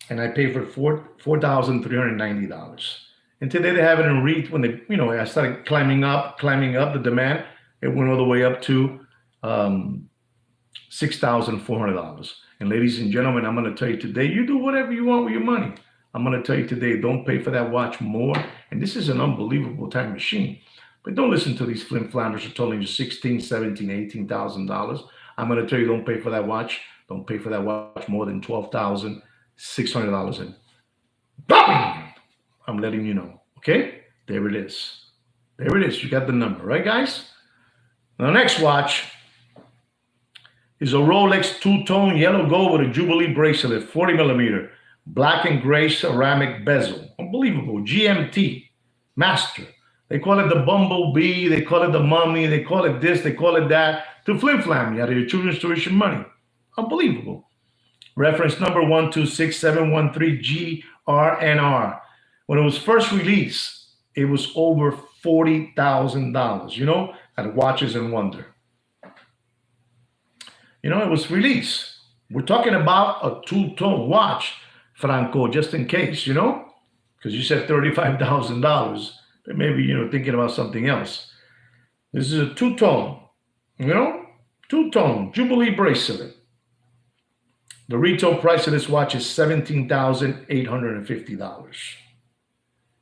And I paid for $4,390. And today they have it in REIT. When they, I started climbing up the demand, it went all the way up to $6,400. And ladies and gentlemen, I'm going to tell you today, you do whatever you want with your money. I'm going to tell you today, don't pay for that watch more. And this is an unbelievable time machine. But don't listen to these flim-flammers who are telling you $16,000, $17,000, $18,000. I'm going to tell you, don't pay for that watch. Don't pay for that watch more than $12,600. And bang! I'm letting you know. Okay? There it is. There it is. You got the number, right, guys? Now, the next watch is a Rolex two-tone yellow gold with a Jubilee bracelet, 40 millimeter, black and gray ceramic bezel. Unbelievable. GMT Master. They call it the Bumblebee. They call it the Mummy. They call it this. They call it that. To flim-flam you out of your children's tuition money. Unbelievable. Reference number 126713GRNR. When it was first released, it was over $40,000, at Watches and Wonder. It was released. We're talking about a two-tone watch, Franco, just in case, because you said $35,000. But maybe, thinking about something else. This is a two-tone, two-tone Jubilee bracelet. The retail price of this watch is $17,850.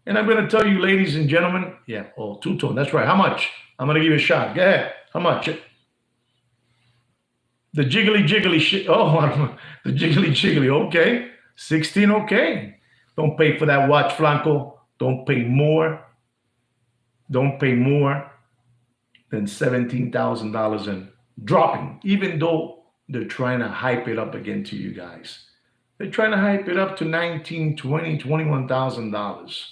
And I'm going to tell you, ladies and gentlemen, two-tone. That's right. How much? I'm going to give you a shot. Go ahead. How much? The jiggly shit. Oh, the jiggly. Okay. 16. Okay. Don't pay for that watch, Franco. Don't pay more. Don't pay more than $17,000 and dropping, even though they're trying to hype it up again to you guys. They're trying to hype it up to $19,000, $20,000, $21,000.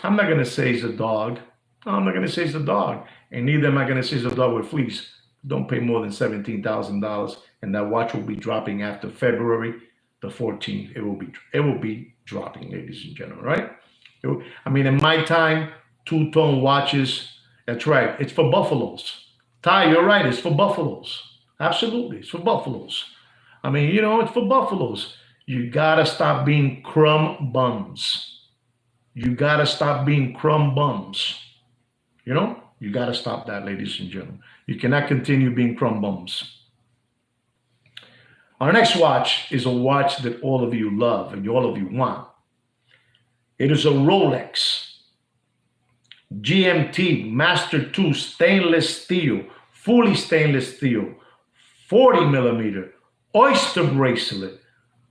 I'm not going to say it's a dog. No, I'm not going to say it's a dog. And neither am I going to say it's a dog with fleece. Don't pay more than $17,000. And that watch will be dropping after February the 14th. It will be dropping, ladies and gentlemen, right? I mean, in my time, two-tone watches, that's right. It's for buffaloes. Ty, you're right. It's for buffaloes. Absolutely. It's for buffaloes. I mean, it's for buffaloes. You got to stop being crumb bums. You got to stop being crumb bums. You got to stop that, ladies and gentlemen. You cannot continue being crumb bums. Our next watch is a watch that all of you love and all of you want. It is a Rolex GMT Master 2 stainless steel, fully stainless steel, 40 millimeter oyster bracelet,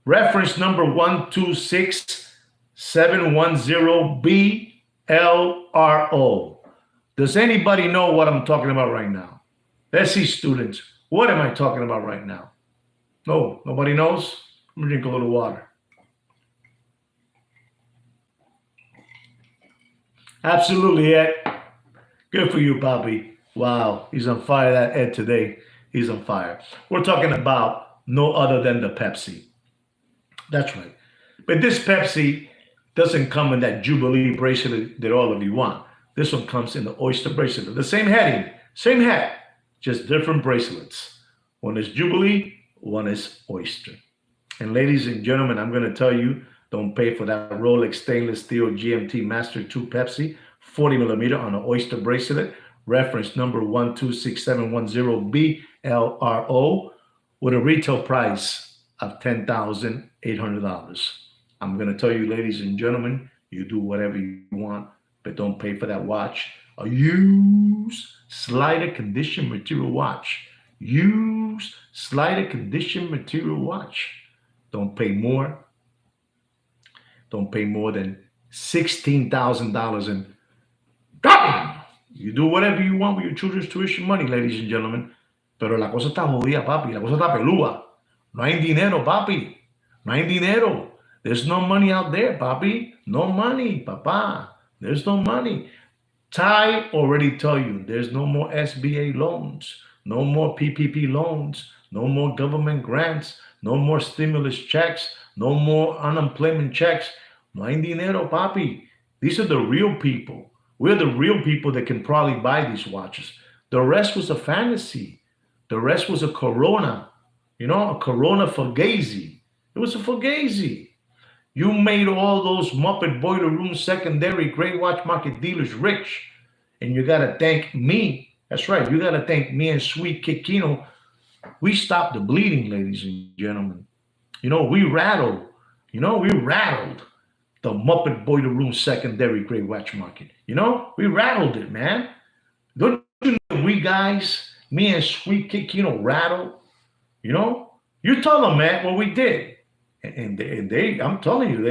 reference number 126710BLRO. Does anybody know what I'm talking about right now? Let's see, students. What am I talking about right now? No, nobody knows? Let me drink a little water. Absolutely, Ed. Good for you, Papi. Wow, he's on fire, that Ed today. He's on fire. We're talking about no other than the Pepsi. That's right. But this Pepsi doesn't come in that Jubilee bracelet that all of you want. This one comes in the oyster bracelet. The same heading, same hat, just different bracelets. One is Jubilee, one is oyster. And ladies and gentlemen, I'm going to tell you, don't pay for that Rolex stainless steel GMT Master 2 Pepsi, 40 millimeter on an oyster bracelet, reference number 126710BLRO, with a retail price of $10,800. I'm going to tell you, ladies and gentlemen, you do whatever you want, but don't pay for that watch. A used slider condition material watch. Used slider condition material watch. Don't pay more. Don't pay more than $16,000 and you do whatever you want with your children's tuition money, ladies and gentlemen. Pero la cosa está jodida, papi. La cosa está pelúa. No hay dinero, papi. No hay dinero. There's no money out there, papi. No money, papa. There's no money. Ty already tell you there's no more SBA loans, no more PPP loans, no more government grants, no more stimulus checks, no more unemployment checks. No hay dinero, papi. These are the real people. We're the real people that can probably buy these watches. The rest was a fantasy. The rest was a Corona. A Corona Fugazi. It was a Fugazi. You made all those Muppet Boiler Room secondary gray watch market dealers rich. And you got to thank me. That's right. You got to thank me and Sweet Kikino. We stopped the bleeding, ladies and gentlemen. We rattled. We rattled the Muppet Boiler Room secondary gray watch market. We rattled it, man. Don't you know we guys, me and Sweet Kikino, rattled? You tell them, man, what we did. And they, I'm telling you,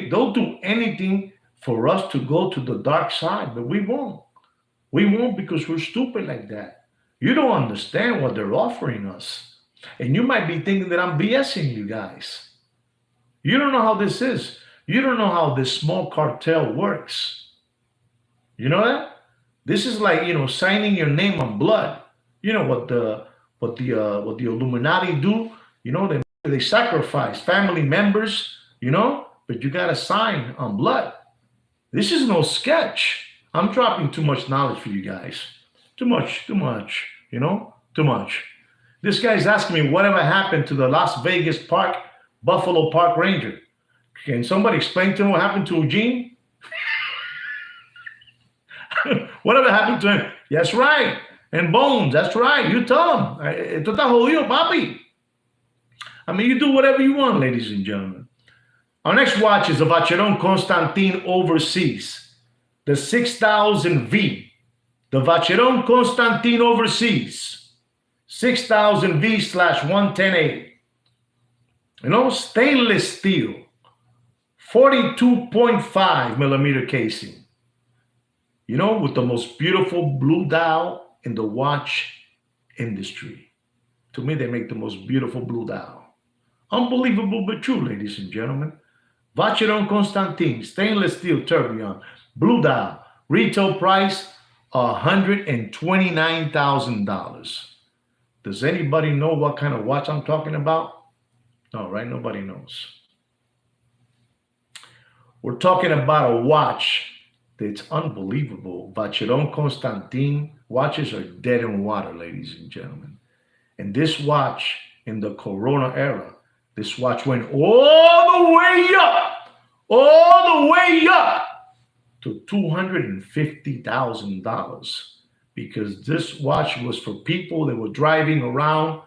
they'll do anything for us to go to the dark side, but we won't. We won't because we're stupid like that. You don't understand what they're offering us. And you might be thinking that I'm BSing you guys. You don't know how this is. You don't know how this small cartel works. You know that? This is like, signing your name on blood. You know what the Illuminati do? They sacrifice family members, but you got to sign on blood. This is no sketch. I'm dropping too much knowledge for you guys. Too much, too much, too much. This guy's asking me whatever happened to the Las Vegas Park, Buffalo Park Ranger. Can somebody explain to him what happened to Eugene? Whatever happened to him? That's right. And Bones, that's right. You tell him. Esto está jodido, papi. I mean, you do whatever you want, ladies and gentlemen. Our next watch is a Vacheron Constantin Overseas, the 6000V. The Vacheron Constantin Overseas, 6000V/110A. Stainless steel, 42.5 millimeter casing. With the most beautiful blue dial in the watch industry. To me, they make the most beautiful blue dial. Unbelievable but true, ladies and gentlemen. Vacheron Constantin, stainless steel tourbillon, blue dial, retail price $129,000. Does anybody know what kind of watch I'm talking about? No, right? Nobody knows. We're talking about a watch that's unbelievable. Vacheron Constantin watches are dead in water, ladies and gentlemen. And this watch in the Corona era, this watch went all the way up to $250,000 because this watch was for people that were driving around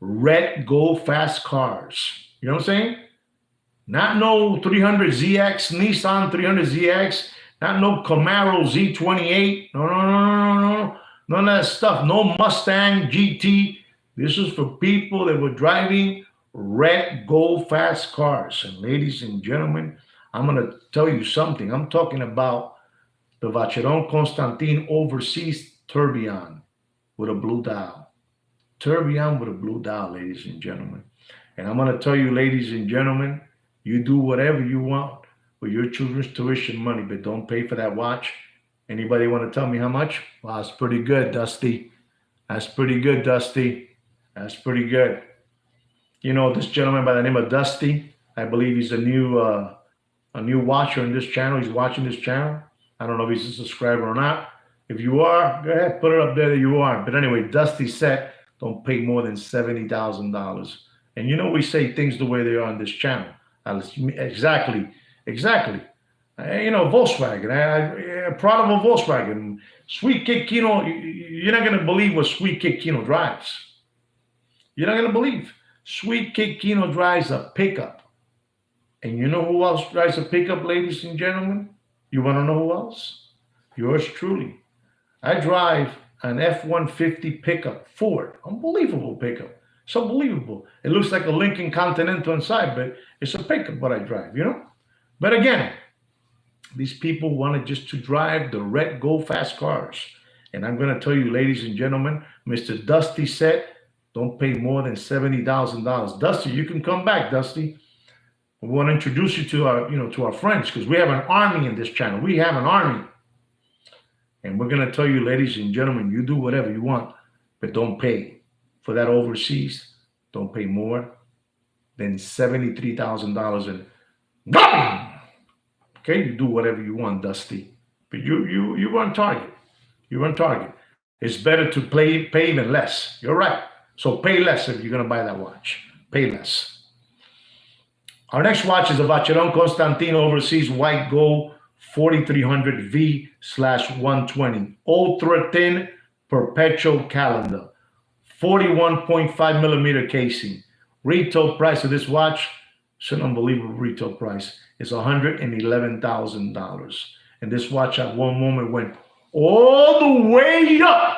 red go fast cars. You know what I'm saying? Not no 300ZX, Nissan 300ZX, not no Camaro Z28. No. None of that stuff. No Mustang GT. This was for people that were driving red go fast cars. And ladies and gentlemen, I'm going to tell you something. I'm talking about the Vacheron Constantin Overseas Tourbillon with a blue dial. Tourbillon with a blue dial, ladies and gentlemen. And I'm going to tell you, ladies and gentlemen, you do whatever you want with your children's tuition money, but don't pay for that watch. Anybody want to tell me how much? Well, that's pretty good, Dusty. That's pretty good, Dusty. That's pretty good. You know, this gentleman by the name of Dusty, I believe he's a new watcher in this channel. He's watching this channel. I don't know if he's a subscriber or not. If you are, go ahead, put it up there that you are. But anyway, Dusty said, don't pay more than $70,000. And you know, we say things the way they are on this channel. Exactly. You know, Volkswagen. I'm proud of a Volkswagen. Sweet Kid Kino, you're not going to believe what Sweet Kid Kino drives. You're not going to believe. Sweet Kid Kino drives a pickup. And you know who else drives a pickup, ladies and gentlemen? You want to know who else? Yours truly. I drive an F-150 pickup, Ford. Unbelievable pickup. It's unbelievable. It looks like a Lincoln Continental inside, but it's a pickup what I drive, you know? But again, these people wanted just to drive the red go fast cars. And I'm going to tell you, ladies and gentlemen, Mr. Dusty said, don't pay more than $70,000. Dusty, you can come back, Dusty. We want to introduce you to our friends because we have an army in this channel. We have an army. And we're going to tell you, ladies and gentlemen, you do whatever you want, but don't pay for that overseas. Don't pay more than $73,000 and okay, you do whatever you want, Dusty. But you run target. You run target. It's better to pay even less. You're right. So pay less if you're going to buy that watch. Pay less. Our next watch is a Vacheron Constantin Overseas White Gold 4300 V/120 ultra thin perpetual calendar, 41.5 millimeter casing. Retail price of this watch, it's an unbelievable retail price. It's $111,000. And this watch at one moment went all the way up.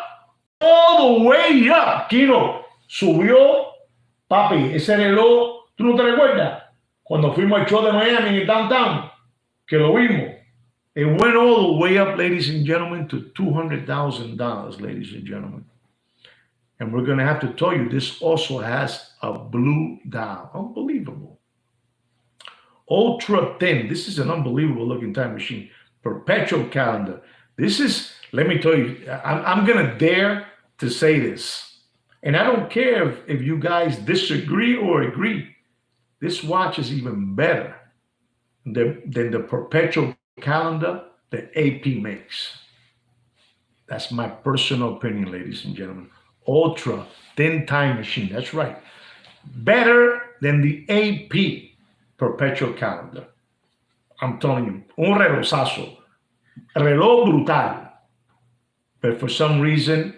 Kino, subió, papi, ese reloj, ¿tú no te recuerdas? Cuando fuimos al show de Miami en el downtown, que lo vimos. It went all the way up, ladies and gentlemen, to $200,000, ladies and gentlemen. And we're going to have to tell you, this also has a blue dial. Unbelievable. Ultra thin. This is an unbelievable looking time machine. Perpetual calendar. This is, let me tell you, I'm going to dare to say this. And I don't care if you guys disagree or agree. This watch is even better than the perpetual calendar that AP makes. That's my personal opinion, ladies and gentlemen. Ultra thin time machine. That's right. Better than the AP perpetual calendar. I'm telling you, un relosazo. Reloj brutal. But for some reason,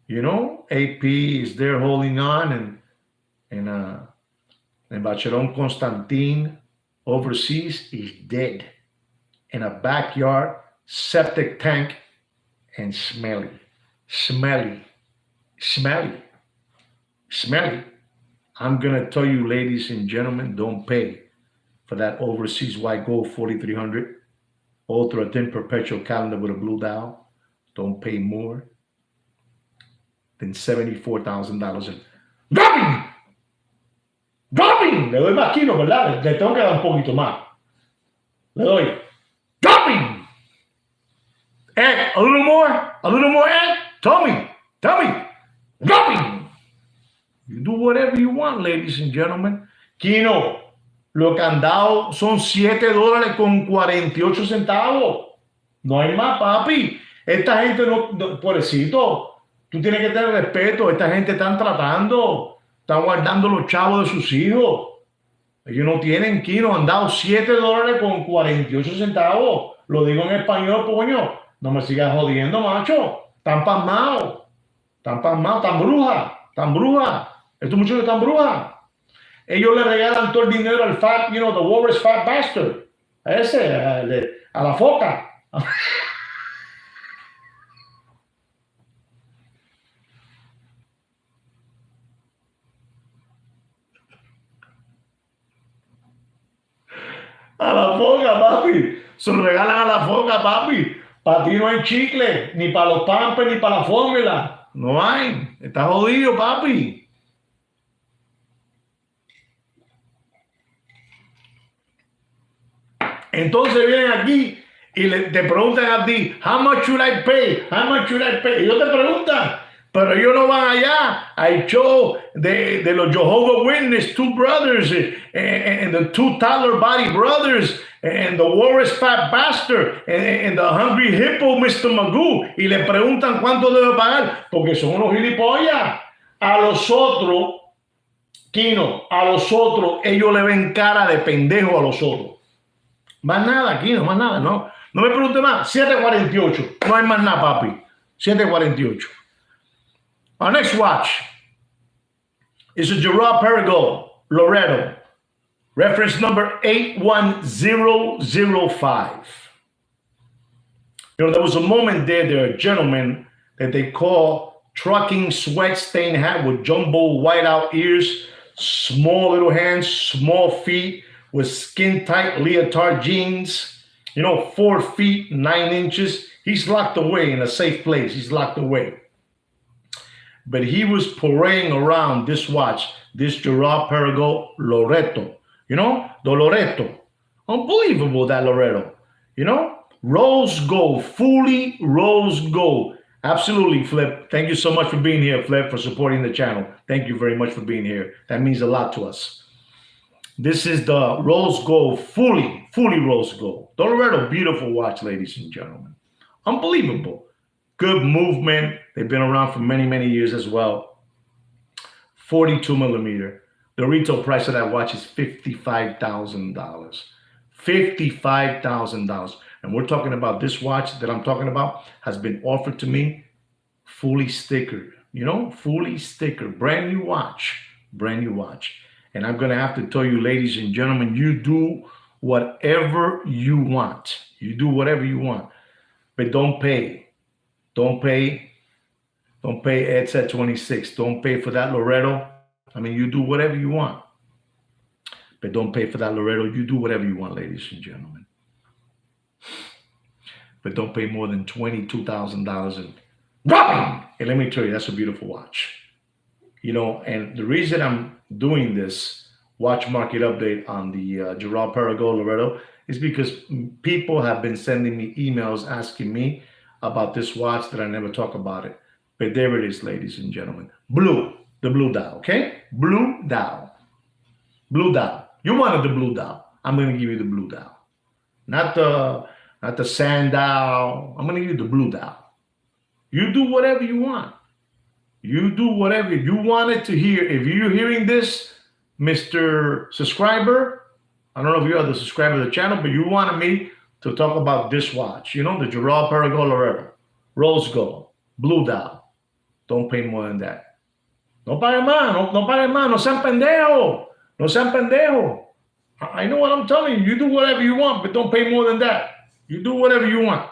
you know, AP is there holding on and Vacheron Constantin Overseas is dead in a backyard, septic tank, and smelly. I'm going to tell you, ladies and gentlemen, don't pay for that Overseas White Gold 4300 ultra thin perpetual calendar with a blue dial. Don't pay more than $74,000. Dropping. Le doy más kilos, ¿verdad? Le tengo que dar un poquito más. Le doy. Dropping. Ed, a little more, Ed. Tell me. Dropping. You do whatever you want, ladies and gentlemen. Kino, Lo que han dado son $7.48. No hay más, papi. Esta gente pobrecito, tú tienes que tener respeto. Esta gente están tratando, están guardando los chavos de sus hijos. Ellos no tienen kilo, han dado $7.48. Lo digo en español, coño. No me sigas jodiendo, macho. Están pasmados. Están pasmados, están brujas. Estos muchachos están brujas. Ellos le regalan todo el dinero al fat, the Walrus Fat Bastard. A ese, a la foca. A la foca, papi. Se lo regalan a la foca, papi. Para ti no hay chicle, ni para los pampers, ni para la fórmula. No hay. Está jodido, papi. Entonces vienen aquí y te preguntan a ti, how much should I pay? How much should I pay? Ellos te preguntan, pero ellos no van allá al show de los Jehovah's Witness, two brothers, and the two Tyler Body brothers, and the Walrus Fat Bastard, and the Hungry Hippo, Mr. Magoo, y le preguntan cuánto debe pagar, porque son unos gilipollas. A los otros, Kino, a los otros, ellos le ven cara de pendejo a los otros. Más nada, aquí no, más nada, no. No me pregunte más. 7.48. No hay más nada, papi. 7.48. Our next watch is a Gerard Perigot Loretto. Reference number 81005. There was a moment there are gentlemen that they call trucking sweat stain hat with jumbo whiteout ears, small little hands, small feet, with skin-tight leotard jeans, 4 feet, 9 inches. He's locked away in a safe place. He's locked away. But he was parading around this watch, this Gerard Perigot Loretto. The Loretto. Unbelievable, that Loretto. Rose gold, fully rose gold. Absolutely, Flip. Thank you so much for being here, Flip, for supporting the channel. Thank you very much for being here. That means a lot to us. This is the rose gold, fully rose gold. The Loretto, beautiful watch, ladies and gentlemen. Unbelievable. Good movement. They've been around for many, many years as well. 42 millimeter. The retail price of that watch is $55,000. $55,000. And we're talking about this watch that I'm talking about has been offered to me fully stickered. Fully stickered. Brand new watch. Brand new watch. And I'm going to have to tell you, ladies and gentlemen, you do whatever you want. You do whatever you want. But don't pay. Don't pay. Don't pay Ed said 26. Don't pay for that Loretto. You do whatever you want. But don't pay for that Loretto. You do whatever you want, ladies and gentlemen. But don't pay more than $22,000 in robbing. And let me tell you, that's a beautiful watch. And the reason I'm doing this watch market update on the Gerard Perigot Loretto is because people have been sending me emails asking me about this watch that I never talk about it. But there it is, ladies and gentlemen. The blue dial, okay? Blue dial. Blue dial. You wanted the blue dial. I'm going to give you the blue dial. Not the sand dial. I'm going to give you the blue dial. You do whatever you want. You do whatever you wanted to hear. If you're hearing this, Mr. Subscriber, I don't know if you are the subscriber of the channel, but you wanted me to talk about this watch. The Gerard Perigot Loretto. Rose gold. Blue dial. Don't pay more than that. No pague más. No pague más. No sean pendejo. No sean pendejo. I know what I'm telling you. You do whatever you want, but don't pay more than that. You do whatever you want.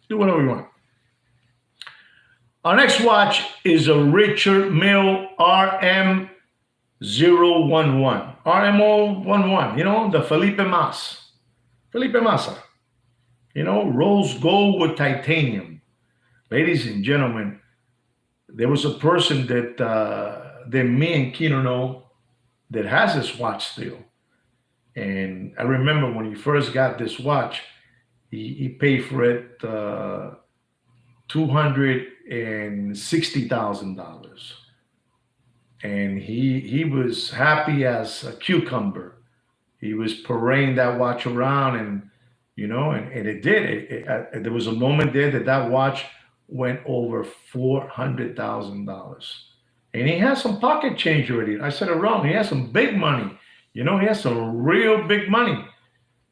Do whatever you want. Our next watch is a Richard Mille RM011. RM011, the Felipe Massa. Rose gold with titanium. Ladies and gentlemen, there was a person that me and Kino know that has this watch still. And I remember when he first got this watch, he paid for it $260,000. And he was happy as a cucumber. he was parading that watch around, and and it did. There was a moment there that watch went over $400,000, and he has some pocket change already. I said it wrong. He has some big money. He has some real big money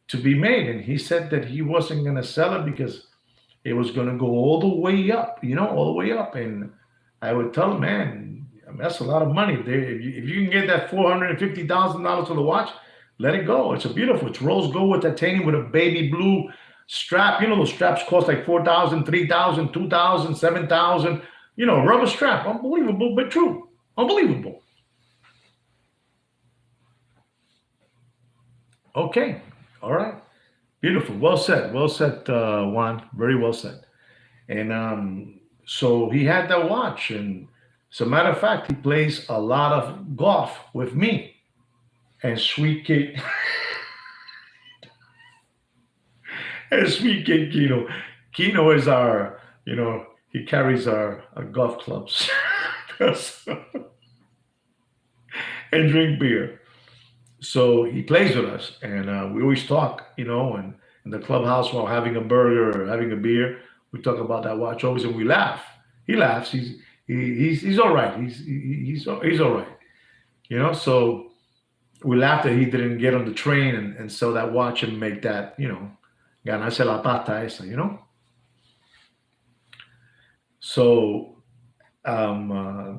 to be made, and he said that he wasn't going to sell it because it was going to go all the way up. All the way up. And I would tell him, man, I mean, that's a lot of money. If you can get that $450,000 for the watch, let it go. It's it's rose gold with titanium with a baby blue strap. Those straps cost like $4,000, $3,000, $2,000, $7,000. Rubber strap. Unbelievable, but true. Unbelievable. Okay. All right. Beautiful. Well said. Well said, Juan. Very well said. And so he had that watch. And as a matter of fact, he plays a lot of golf with me. And Sweet Kid. And Sweet Kid Kino. Kino is our, he carries our golf clubs. And drink beer. So he plays with us, and we always talk, and in the clubhouse while having a burger or having a beer, we talk about that watch always, and we laugh. He laughs. He's all right. He's all right. So we laughed that he didn't get on the train and sell that watch and make that, ganarse la pata esa, So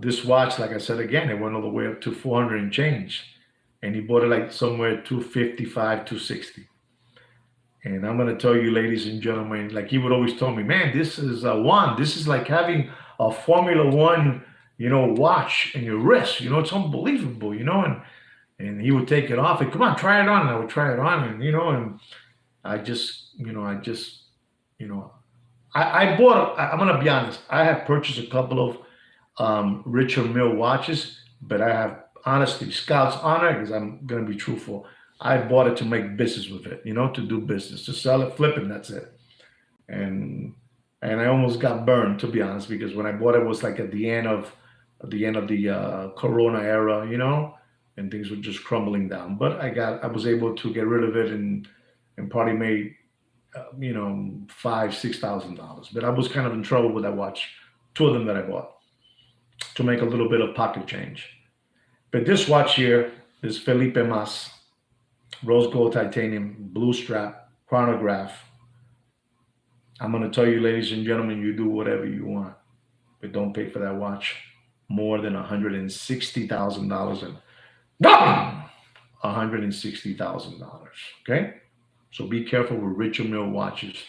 this watch, like I said again, it went all the way up to 400 and change. And he bought it like somewhere 255, 260. And I'm going to tell you, ladies and gentlemen, like he would always tell me, man, this is this is like having a Formula One, watch in your wrist. It's unbelievable, and he would take it off and come on, try it on. And I would try it on, and, and I bought, I'm going to be honest. I have purchased a couple of Richard Mille watches, but I have, honestly, Scout's honor, because I'm going to be truthful, I bought it to make business with it, to do business, to sell it, flip it, that's it. And I almost got burned, to be honest, because when I bought it, it was like at the end of the Corona era, and things were just crumbling down. But I was able to get rid of it and probably made, $5,000-$6,000. But I was kind of in trouble with that watch, two of them that I bought, to make a little bit of pocket change. But this watch here is Felipe Mas, rose gold titanium, blue strap, chronograph. I'm going to tell you, ladies and gentlemen, you do whatever you want, but don't pay for that watch more than $160,000 and $160,000. Okay? So be careful with Richard Mille watches.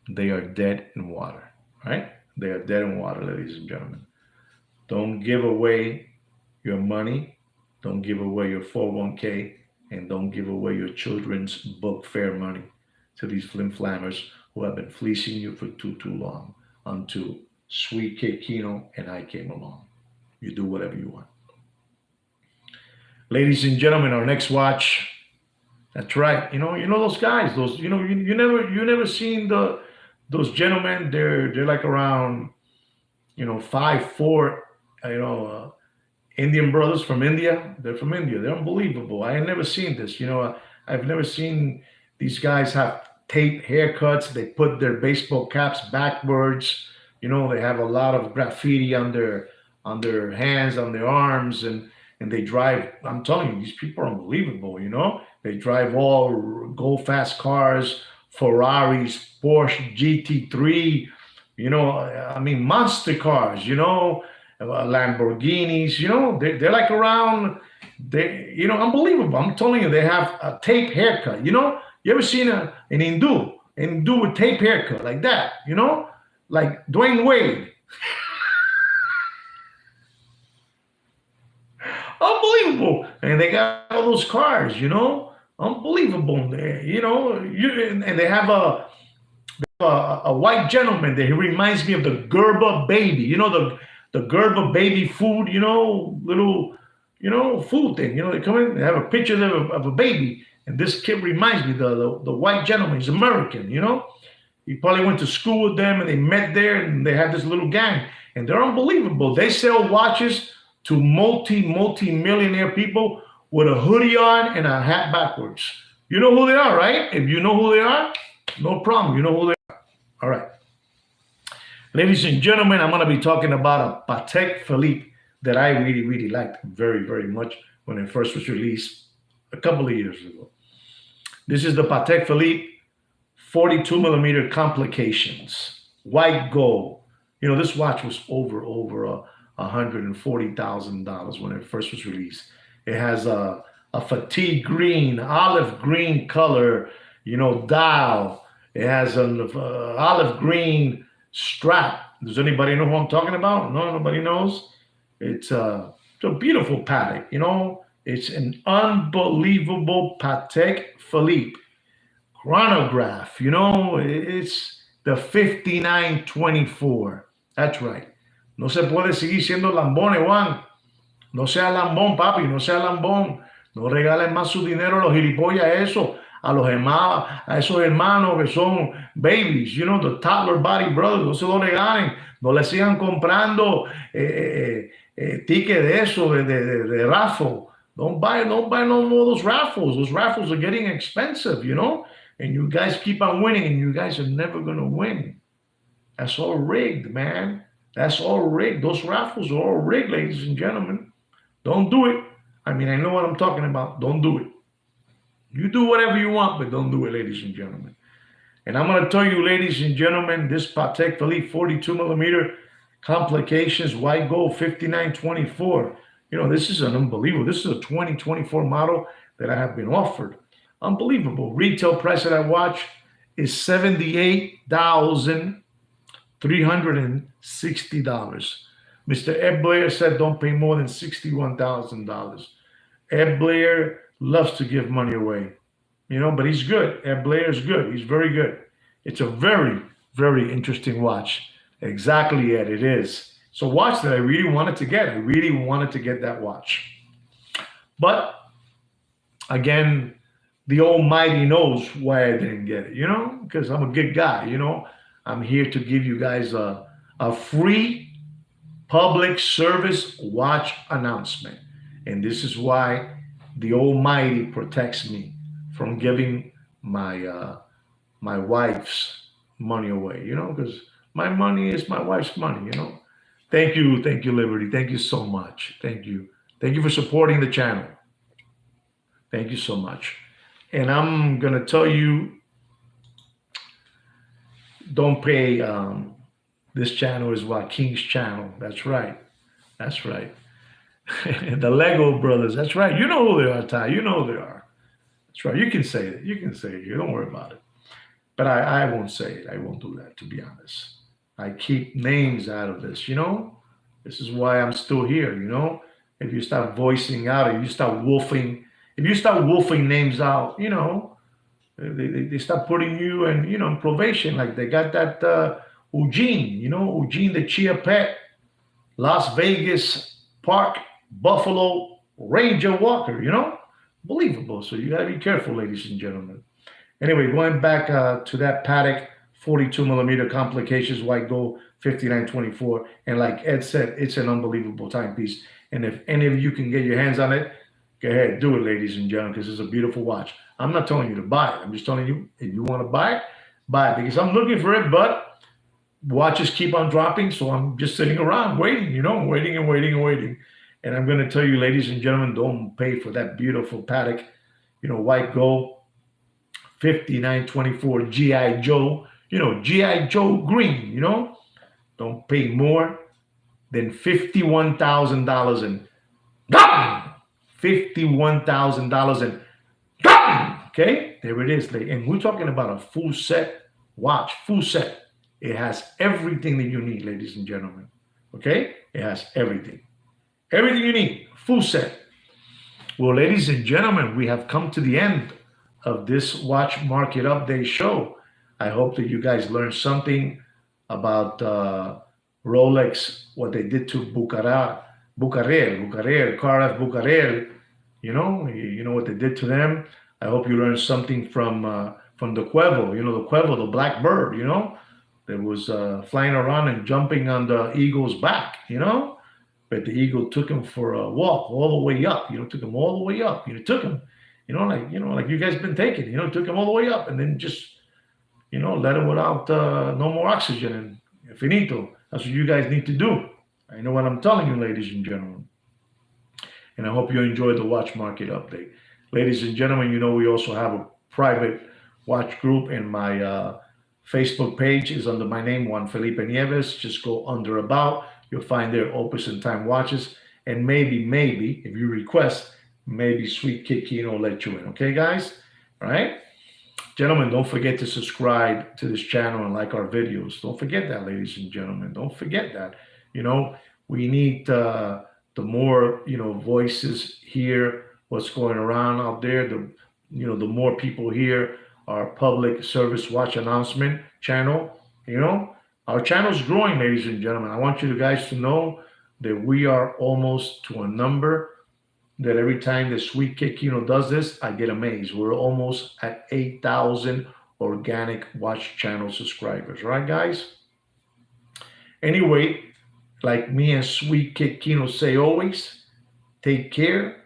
They are dead in water, right? They are dead in water, ladies and gentlemen. Don't give away your money, don't give away your 401k, and don't give away your children's book fair money to these flim-flammers who have been fleecing you for too long, until Sweet Kid Kino and I came along. You do whatever you want. Ladies and gentlemen, our next watch, that's right. You know those guys, you never seen those gentlemen, they're like around, 5'4", Indian brothers from India. They're from India. They're unbelievable. I had never seen this. I've never seen these guys have tape haircuts. They put their baseball caps backwards. They have a lot of graffiti on their hands, on their arms, and they drive. I'm telling you, these people are unbelievable. They drive all go fast cars, Ferraris, Porsche GT3. Monster cars. Lamborghinis, they're like around, unbelievable. I'm telling you, they have a tape haircut. You ever seen an Hindu with tape haircut like that? Like Dwayne Wade. Unbelievable. And they got all those cars, unbelievable. And they have a white gentleman there. He reminds me of the Gerber baby. The Gerber baby food, little, food thing. They come in, they have a picture there of a baby. And this kid reminds me, the white gentleman, he's American, He probably went to school with them and they met there and they have this little gang. And they're unbelievable. They sell watches to multi-millionaire people with a hoodie on and a hat backwards. You know who they are, right? If you know who they are, no problem. You know who they are. All right. Ladies and gentlemen, I'm going to be talking about a Patek Philippe that I really, really liked very, very much when it first was released a couple of years ago. This is the Patek Philippe 42 millimeter complications, white gold. You know, this watch was over $140,000 when it first was released. It has a fatigue green, olive green color, you know, dial. It has an olive green strap. Does anybody know who I'm talking about? No, nobody knows. It's a beautiful Patek, you know. It's an unbelievable Patek Philippe chronograph, you know. It's the 5924. That's right. No se puede seguir siendo lambones, Juan. No sea lambón, papi, no sea lambón. No regalen más su dinero a los gilipollas, eso, a los hermanos, a esos hermanos que son babies, you know, the toddler body brothers. No se lo regalen. No le sigan comprando ticket de eso, de raffle. Don't buy no more of those raffles. Those raffles are getting expensive, you know? And you guys keep on winning, and you guys are never going to win. That's all rigged, man. That's all rigged. Those raffles are all rigged, ladies and gentlemen. Don't do it. I mean, I know what I'm talking about. Don't do it. You do whatever you want, but don't do it, ladies and gentlemen. And I'm going to tell you, ladies and gentlemen, this Patek Philippe 42 millimeter complications, white gold 5924. You know, this is an unbelievable. This is a 2024 model that I have been offered. Unbelievable. Retail price of that watch is $78,360. Mr. Ed Blair said don't pay more than $61,000. Ed Blair loves to give money away, you know, but he's good. Ed Blair is good. He's very good. It's a very, very interesting watch. Exactly, Ed, it is. It's a watch that I really wanted to get. I really wanted to get that watch. But again, the Almighty knows why I didn't get it, you know, because I'm a good guy, you know. I'm here to give you guys a free public service watch announcement. And this is why the Almighty protects me from giving my my wife's money away, you know, because my money is my wife's money, you know. Thank you, Liberty. Thank you so much. Thank you for supporting the channel. Thank you so much. And I'm gonna tell you, don't pay. This channel is Joaquin's channel. That's right. That's right. The Lego brothers. That's right. You know who they are, Ty. You know who they are. That's right. You can say it. You can say it. You don't worry about it. But I won't say it. I won't do that, to be honest. I keep names out of this, you know? This is why I'm still here, you know? If you start voicing out, if you start wolfing names out, you know, they start putting you in, you know, in probation. Like they got that Eugene, you know, Eugene the Chia Pet, Las Vegas Park, Buffalo Ranger Walker, you know? Believable. So you got to be careful, ladies and gentlemen. Anyway, going back to that Patek 42 millimeter complications, white gold 5924. And like Ed said, it's an unbelievable timepiece. And if any of you can get your hands on it, go ahead, do it, ladies and gentlemen, because it's a beautiful watch. I'm not telling you to buy it. I'm just telling you, if you want to buy it, because I'm looking for it, but watches keep on dropping. So I'm just sitting around waiting, you know, waiting. And I'm going to tell you, ladies and gentlemen, don't pay for that beautiful Patek, you know, white gold 5924 G.I. Joe, you know, G.I. Joe green, you know. Don't pay more than $51,000 and $51,000 and okay, there it is. And we're talking about a full set watch, full set. It has everything that you need, ladies and gentlemen. Okay, it has everything you need, full set. Well, ladies and gentlemen, we have come to the end of this watch market update show. I hope that you guys learned something about Rolex, what they did to Bucherer, Car F Bucherer. You know what they did to them. I hope you learned something from the Cuervo. You know, the Cuervo, the black bird. You know, that was flying around and jumping on the eagle's back. You know, but the eagle took him for a walk all the way up. Took him all the way up. Took him, like you guys been taking. Took him all the way up, and then just let him without no more oxygen and finito. That's what you guys need to do. I know what I'm telling you, ladies and gentlemen. And I hope you enjoyed the watch market update. Ladies and gentlemen, we also have a private watch group, and my Facebook page is under my name, Juan Felipe Nieves. Just go under About. You'll find there Opus and Time watches. And maybe, if you request, maybe Sweet Kid Kino will let you in. Okay, guys? All right? Gentlemen, don't forget to subscribe to this channel and like our videos. Don't forget that, ladies and gentlemen. Don't forget that. We need the more, voices hear what's going around out there. The more people hear our public service watch announcement channel. Our channel is growing, ladies and gentlemen. I want you guys to know that we are almost to a number that every time the Sweet Kid Kino does this, I get amazed. We're almost at 8,000 organic watch channel subscribers. Right, guys? Anyway, like me and Sweet Kid Kino say always, take care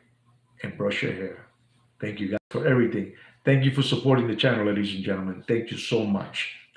and brush your hair. Thank you guys for everything. Thank you for supporting the channel, ladies and gentlemen. Thank you so much.